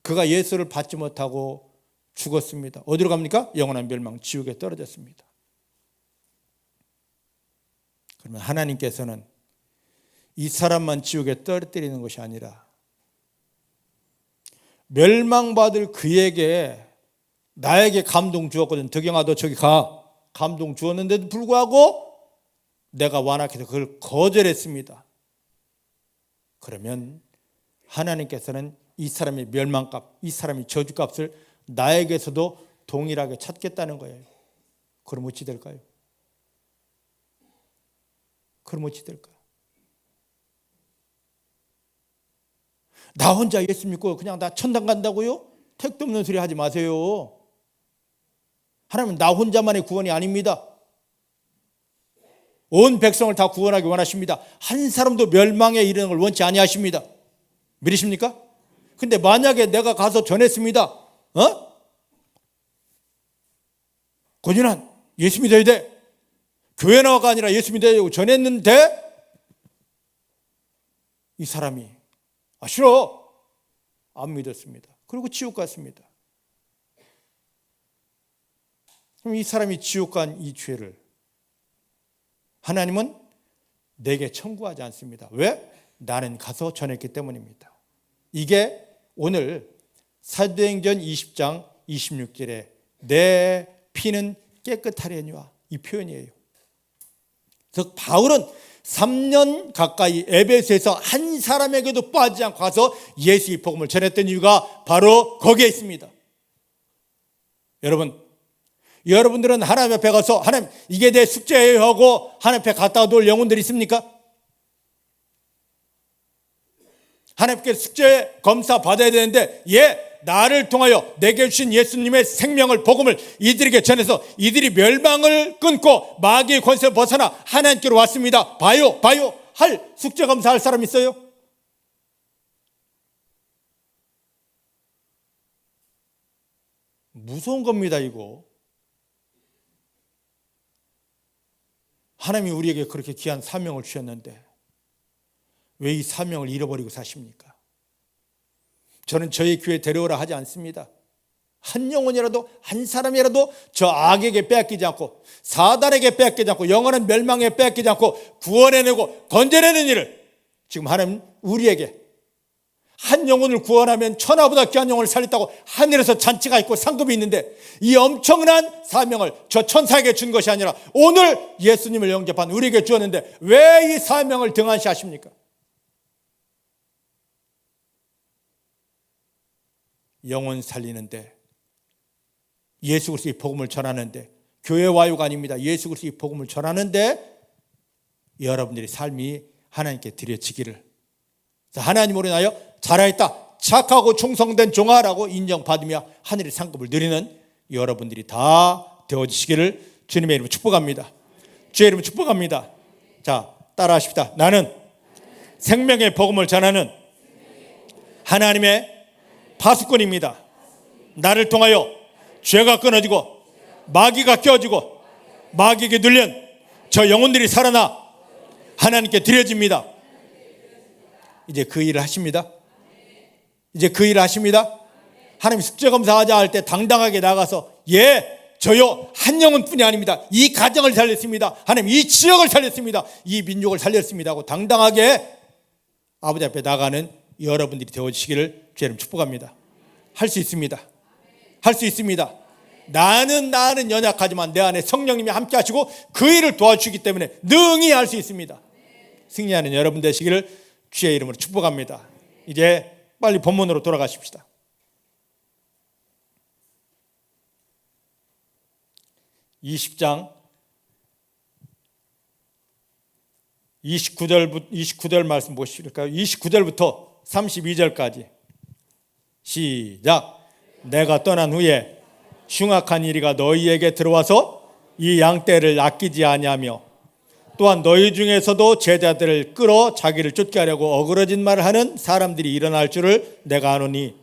그가 예수를 받지 못하고 죽었습니다. 어디로 갑니까? 영원한 멸망 지옥에 떨어졌습니다. 그러면 하나님께서는 이 사람만 지옥에 떨어뜨리는 것이 아니라 멸망받을 그에게 나에게 감동 주었거든. 덕영아 너 저기 가. 감동 주었는데도 불구하고 내가 완악해서 그걸 거절했습니다. 그러면 하나님께서는 이 사람의 멸망값, 이 사람의 저주값을 나에게서도 동일하게 찾겠다는 거예요. 그럼 어찌 될까요? 그럼 어찌 될까요? 나 혼자 예수 믿고 그냥 나 천당 간다고요? 택도 없는 소리 하지 마세요. 하나님은 나 혼자만의 구원이 아닙니다. 온 백성을 다 구원하기 원하십니다. 한 사람도 멸망에 이르는 걸 원치 아니하십니다. 믿으십니까? 근데 만약에 내가 가서 전했습니다. 고진환 예수 믿어야 돼. 교회 나와가 아니라 예수 믿어야 되고 전했는데 이 사람이 싫어. 안 믿었습니다. 그리고 지옥 갔습니다. 그럼 이 사람이 지옥 간 이 죄를 하나님은 내게 청구하지 않습니다. 왜? 나는 가서 전했기 때문입니다. 이게 오늘 사도행전 20장 26절에 내 피는 깨끗하려니와 이 표현이에요. 그래서 바울은 3년 가까이 에베소에서 한 사람에게도 빠지지 않고 가서 예수의 복음을 전했던 이유가 바로 거기에 있습니다. 여러분들은 하나님 앞에 가서 하나님 이게 내 숙제예요 하고 하나님 앞에 갔다 놓을 영혼들이 있습니까? 하나님께 숙제 검사 받아야 되는데 나를 통하여 내게 주신 예수님의 생명을 복음을 이들에게 전해서 이들이 멸망을 끊고 마귀의 권세를 벗어나 하나님께로 왔습니다. 봐요 할 숙제 검사할 사람 있어요? 무서운 겁니다. 이거 하나님이 우리에게 그렇게 귀한 사명을 주셨는데 왜 이 사명을 잃어버리고 사십니까? 저는 저희 교회 데려오라 하지 않습니다. 한 영혼이라도 한 사람이라도 저 악에게 빼앗기지 않고 사단에게 빼앗기지 않고 영원한 멸망에 빼앗기지 않고 구원해내고 건져내는 일을 지금 하나님 우리에게 한 영혼을 구원하면 천하보다 귀한 영혼을 살렸다고 하늘에서 잔치가 있고 상급이 있는데 이 엄청난 사명을 저 천사에게 준 것이 아니라 오늘 예수님을 영접한 우리에게 주었는데 왜 이 사명을 등한시하십니까? 영혼 살리는데 예수 그리스도의 복음을 전하는데 교회 와요가 아닙니다. 예수 그리스도의 복음을 전하는데 여러분들의 삶이 하나님께 드려지기를 하나님으로 인하여 잘하였다 착하고 충성된 종아라고 인정받으며 하늘의 상급을 누리는 여러분들이 다 되어지시기를 주님의 이름으로 축복합니다. 주의 이름으로 축복합니다. 자, 따라하십시다. 나는 생명의 복음을 전하는 하나님의 파수꾼입니다. 나를 통하여 죄가 끊어지고 마귀가 껴지고 마귀에게 눌린 저 영혼들이 살아나 하나님께 드려집니다. 이제 그 일을 하십니다. 이제 그 일을 하십니다. 하나님 숙제검사하자 할 때 당당하게 나가서 저요 한 영혼뿐이 아닙니다. 이 가정을 살렸습니다. 하나님 이 지역을 살렸습니다. 이 민족을 살렸습니다 하고 당당하게 아버지 앞에 나가는 여러분들이 되어주시기를 주님 축복합니다. 할 수 있습니다. 할 수 있습니다. 나는 연약하지만 내 안에 성령님이 함께 하시고 그 일을 도와주시기 때문에 능히 할 수 있습니다. 승리하는 여러분 되시기를 주의 이름으로 축복합니다. 이제 빨리 본문으로 돌아가십시다. 20장 29절 말씀 보실까요? 29절부터 32절까지 시작. 내가 떠난 후에 흉악한 이리가 너희에게 들어와서 이 양떼를 아끼지 아니하며 또한 너희 중에서도 제자들을 끌어 자기를 쫓게 하려고 어그러진 말을 하는 사람들이 일어날 줄을 내가 아노니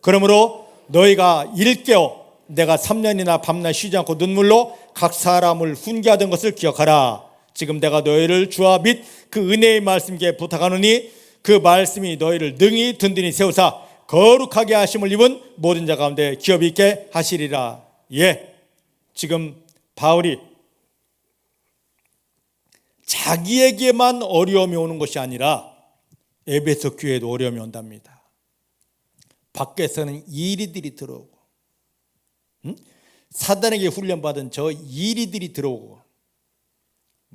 그러므로 너희가 일깨어 내가 3년이나 밤낮 쉬지 않고 눈물로 각 사람을 훈계하던 것을 기억하라. 지금 내가 너희를 주와 및 그 은혜의 말씀께 부탁하노니 그 말씀이 너희를 능히 든든히 세우사 거룩하게 하심을 입은 모든 자 가운데 기업 있게 하시리라. 지금 바울이 자기에게만 어려움이 오는 것이 아니라 에베소 교회에도 어려움이 온답니다. 밖에서는 이리들이 들어오고, 사단에게 훈련받은 저 이리들이 들어오고,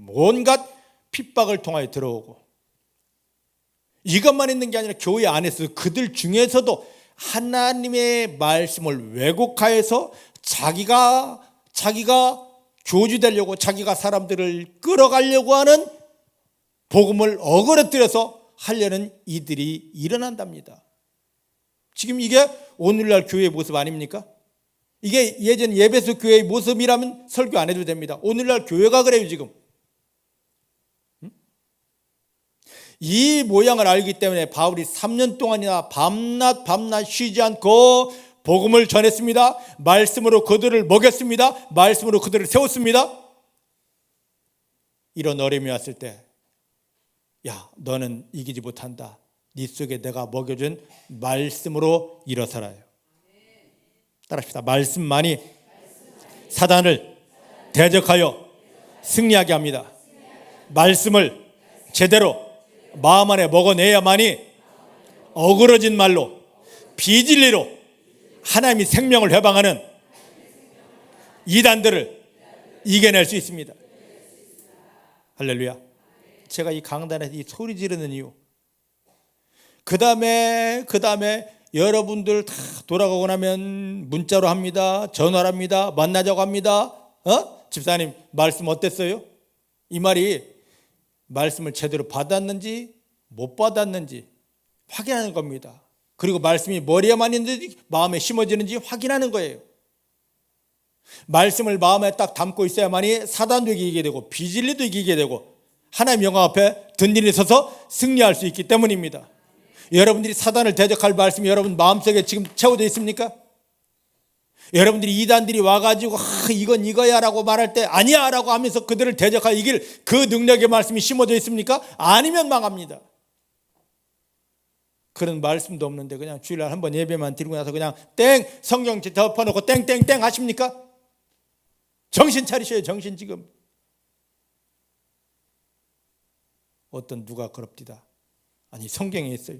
온갖 핍박을 통하여 들어오고, 이것만 있는 게 아니라 교회 안에서 그들 중에서도 하나님의 말씀을 왜곡하여서 자기가 교주되려고, 자기가 사람들을 끌어가려고 하는 복음을 어그러뜨려서 하려는 이들이 일어난답니다. 지금 이게 오늘날 교회의 모습 아닙니까? 이게 예전 예배소 교회의 모습이라면 설교 안 해도 됩니다. 오늘날 교회가 그래요. 지금 이 모양을 알기 때문에 바울이 3년 동안이나 밤낮 쉬지 않고 복음을 전했습니다. 말씀으로 그들을 먹였습니다. 말씀으로 그들을 세웠습니다. 이런 어려움이 왔을 때, 야, 너는 이기지 못한다. 네 속에 내가 먹여준 말씀으로 일어서라요. 따라합시다. 말씀만이 사단을 대적하여 승리하게 합니다. 말씀을 제대로 마음 안에 먹어내야만이 어그러진 말로, 비진리로 하나님이 생명을 회방하는 이단들을 이겨낼 수 있습니다. 할렐루야. 제가 이 강단에서 이 소리 지르는 이유, 그 다음에 여러분들 다 돌아가고 나면 문자로 합니다. 전화로 합니다. 만나자고 합니다. 집사님 말씀 어땠어요? 이 말이 말씀을 제대로 받았는지 못 받았는지 확인하는 겁니다. 그리고 말씀이 머리에만 있는지 마음에 심어지는지 확인하는 거예요. 말씀을 마음에 딱 담고 있어야만이 사단도 이기게 되고 비진리도 이기게 되고 하나님 영광 앞에 든든히 서서 승리할 수 있기 때문입니다. 여러분들이 사단을 대적할 말씀이 여러분 마음속에 지금 채워져 있습니까? 여러분들이 이단들이 와가지고 이건 이거야 라고 말할 때 아니야 라고 하면서 그들을 대적할 이길 그 능력의 말씀이 심어져 있습니까? 아니면 망합니다. 그런 말씀도 없는데 그냥 주일날 한번 예배만 드리고 나서 그냥 땡 성경 덮어놓고 땡땡땡 하십니까? 정신 차리셔요. 정신. 지금 어떤 누가 그럽디다. 아니 성경에 있어요.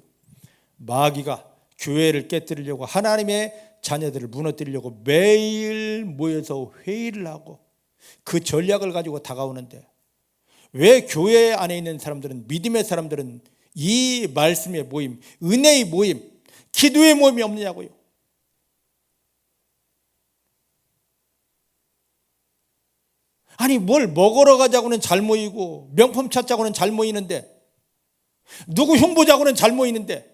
마귀가 교회를 깨뜨리려고, 하나님의 자녀들을 무너뜨리려고 매일 모여서 회의를 하고 그 전략을 가지고 다가오는데, 왜 교회 안에 있는 사람들은, 믿음의 사람들은 이 말씀의 모임, 은혜의 모임, 기도의 모임이 없느냐고요. 아니 뭘 먹으러 가자고는 잘 모이고 명품 찾자고는 잘 모이는데, 누구 흉보자고는 잘 모이는데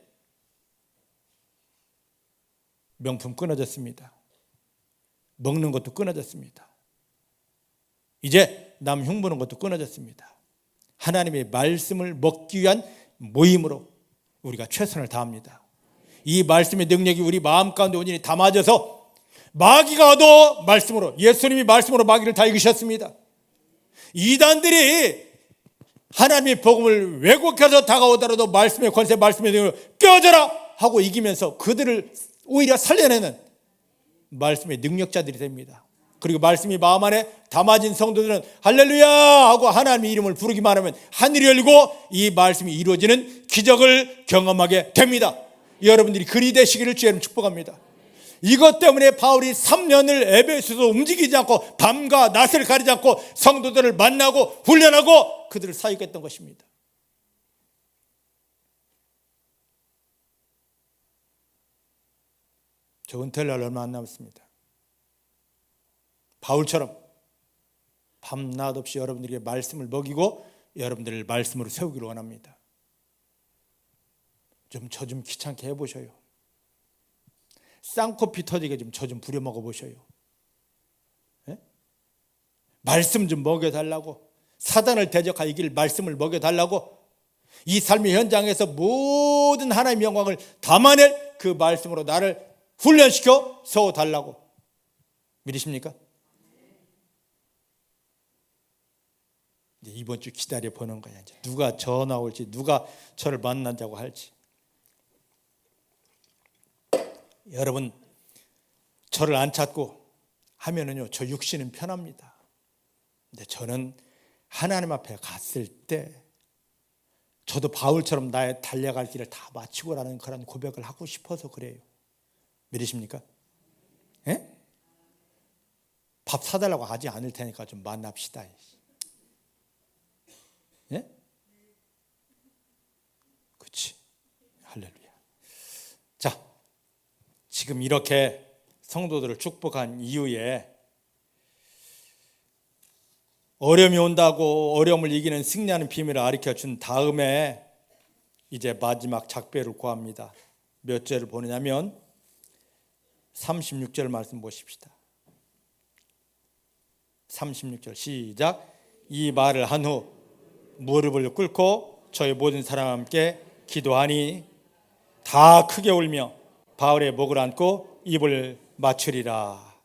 명품 끊어졌습니다. 먹는 것도 끊어졌습니다. 이제 남 흉보는 것도 끊어졌습니다. 하나님의 말씀을 먹기 위한 모임으로 우리가 최선을 다합니다. 이 말씀의 능력이 우리 마음 가운데 온전히 담아져서 마귀가 얻어 말씀으로, 예수님이 말씀으로 마귀를 다 이기셨습니다. 이단들이 하나님의 복음을 왜곡해서 다가오더라도 말씀의 권세, 말씀의 능력을 깨어져라 하고 이기면서 그들을 오히려 살려내는 말씀의 능력자들이 됩니다. 그리고 말씀이 마음 안에 담아진 성도들은 할렐루야 하고 하나님의 이름을 부르기만 하면 하늘이 열리고 이 말씀이 이루어지는 기적을 경험하게 됩니다. 여러분들이 그리 되시기를 주의 이름으로 축복합니다. 이것 때문에 바울이 3년을 에베소에서 움직이지 않고 밤과 낮을 가리지 않고 성도들을 만나고 훈련하고 그들을 사역했던 것입니다. 저 은퇴할 날 얼마 안 남았습니다. 바울처럼 밤낮 없이 여러분들에게 말씀을 먹이고 여러분들을 말씀으로 세우기를 원합니다. 저 좀 귀찮게 해보셔요. 쌍코피 터지게 저 좀 부려먹어 보셔요. 예? 말씀 좀 먹여달라고, 사단을 대적하여 이길 말씀을 먹여달라고, 이 삶의 현장에서 모든 하나님의 영광을 담아낼 그 말씀으로 나를 훈련시켜 세워달라고. 믿으십니까? 이제 이번 주 기다려 보는 거야. 이제 누가 전화 올지, 누가 저를 만나자고 할지. 여러분, 저를 안 찾고 하면은요, 저 육신은 편합니다. 근데 저는 하나님 앞에 갔을 때 저도 바울처럼 나의 달려갈 길을 다 마치고라는 그런 고백을 하고 싶어서 그래요. 믿으십니까? 예? 밥 사달라고 하지 않을 테니까 좀 만납시다. 예? 그렇지. 할렐루야. 자, 지금 이렇게 성도들을 축복한 이후에 어려움이 온다고 어려움을 이기는 승리하는 비밀을 가르쳐준 다음에 이제 마지막 작별을 구합니다. 몇 절을 보느냐면 36절 말씀 보십시다. 36절 시작. 이 말을 한 후 무릎을 꿇고 저희 모든 사람과 함께 기도하니 다 크게 울며 바울의 목을 안고 입을 맞추리라.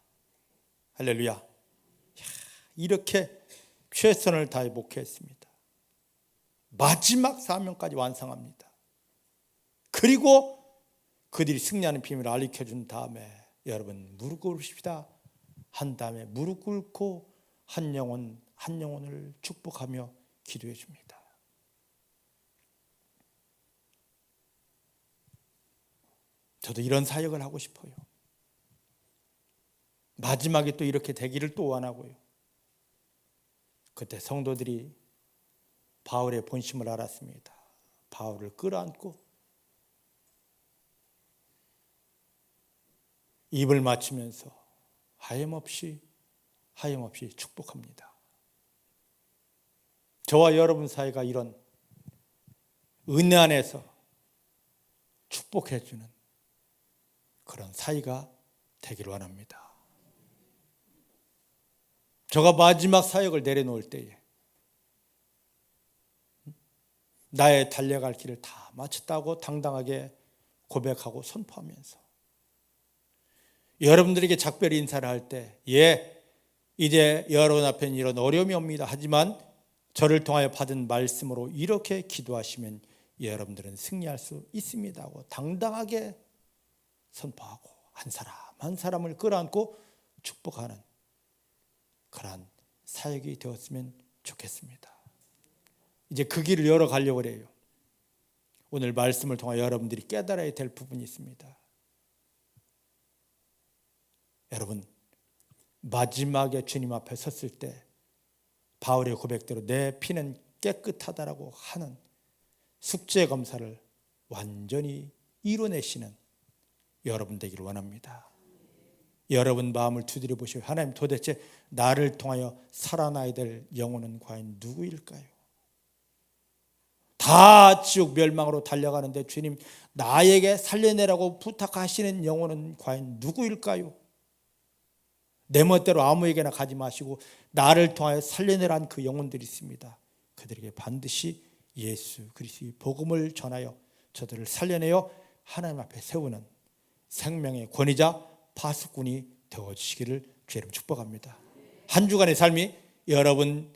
할렐루야. 이렇게 최선을 다해 목회했습니다. 마지막 사명까지 완성합니다. 그리고 그들이 승리하는 비밀을 알려준 다음에 여러분 무릎 꿇으십시다 한 다음에 무릎 꿇고 한 영혼을 축복하며 기도해 줍니다. 저도 이런 사역을 하고 싶어요. 마지막에 또 이렇게 되기를 또 원하고요. 그때 성도들이 바울의 본심을 알았습니다. 바울을 끌어안고 입을 맞추면서 하염없이 축복합니다. 저와 여러분 사이가 이런 은혜 안에서 축복해주는 그런 사이가 되기를 원합니다. 저가 마지막 사역을 내려놓을 때에 나의 달려갈 길을 다 마쳤다고 당당하게 고백하고 선포하면서 여러분들에게 작별 인사를 할 때 이제 여러분 앞에는 이런 어려움이 옵니다. 하지만 저를 통하여 받은 말씀으로 이렇게 기도하시면 여러분들은 승리할 수 있습니다 하고 당당하게 선포하고 한 사람 한 사람을 끌어안고 축복하는 그러한 사역이 되었으면 좋겠습니다. 이제 그 길을 열어가려고 해요. 오늘 말씀을 통해 여러분들이 깨달아야 될 부분이 있습니다. 여러분, 마지막에 주님 앞에 섰을 때 바울의 고백대로 내 피는 깨끗하다라고 하는 숙제 검사를 완전히 이뤄내시는 여러분 되기를 원합니다. 여러분 마음을 두드려 보시고 하나님 도대체 나를 통하여 살아나야 될 영혼은 과연 누구일까요? 다 지옥 멸망으로 달려가는데 주님 나에게 살려내라고 부탁하시는 영혼은 과연 누구일까요? 내 멋대로 아무에게나 가지 마시고 나를 통하여 살려내란 그 영혼들이 있습니다. 그들에게 반드시 예수 그리스도의 복음을 전하여 저들을 살려내어 하나님 앞에 세우는 생명의 권위자 파수꾼이 되어주시기를 주의 이름으로 축복합니다. 한 주간의 삶이 여러분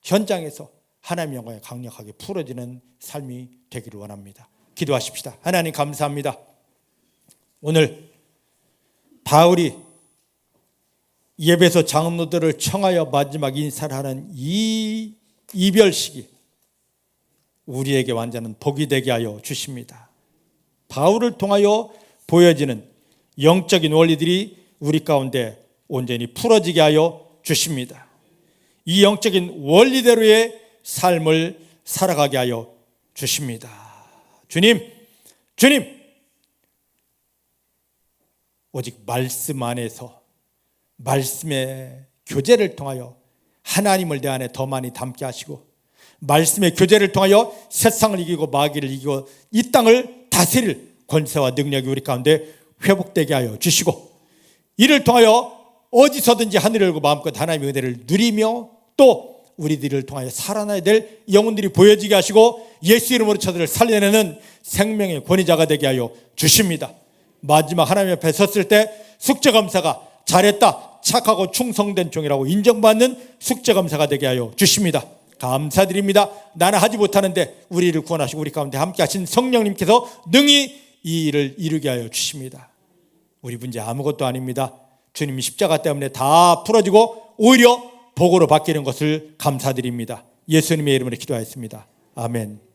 현장에서 하나님의 영광에 강력하게 풀어지는 삶이 되기를 원합니다. 기도하십시다. 하나님 감사합니다. 오늘 바울이 예배소 장로들을 청하여 마지막 인사를 하는 이 이별식이 우리에게 완전한 복이 되게 하여 주십니다. 바울을 통하여 보여지는 영적인 원리들이 우리 가운데 온전히 풀어지게 하여 주십니다. 이 영적인 원리대로의 삶을 살아가게 하여 주십니다. 주님, 오직 말씀 안에서 말씀의 교제를 통하여 하나님을 내 안에 더 많이 담게 하시고 말씀의 교제를 통하여 세상을 이기고 마귀를 이기고 이 땅을 다스릴 권세와 능력이 우리 가운데 회복되게 하여 주시고 이를 통하여 어디서든지 하늘을 열고 마음껏 하나님의 은혜를 누리며 또 우리들을 통하여 살아나야 될 영혼들이 보여지게 하시고 예수 이름으로 저들을 살려내는 생명의 권위자가 되게 하여 주십니다. 마지막 하나님 앞에 섰을 때 숙제검사가 잘했다, 착하고 충성된 종이라고 인정받는 숙제검사가 되게 하여 주십니다. 감사드립니다. 나는 하지 못하는데 우리를 구원하시고 우리 가운데 함께 하신 성령님께서 능히 이 일을 이루게 하여 주십니다. 우리 문제 아무것도 아닙니다. 주님 십자가 때문에 다 풀어지고 오히려 복으로 바뀌는 것을 감사드립니다. 예수님의 이름으로 기도하였습니다. 아멘.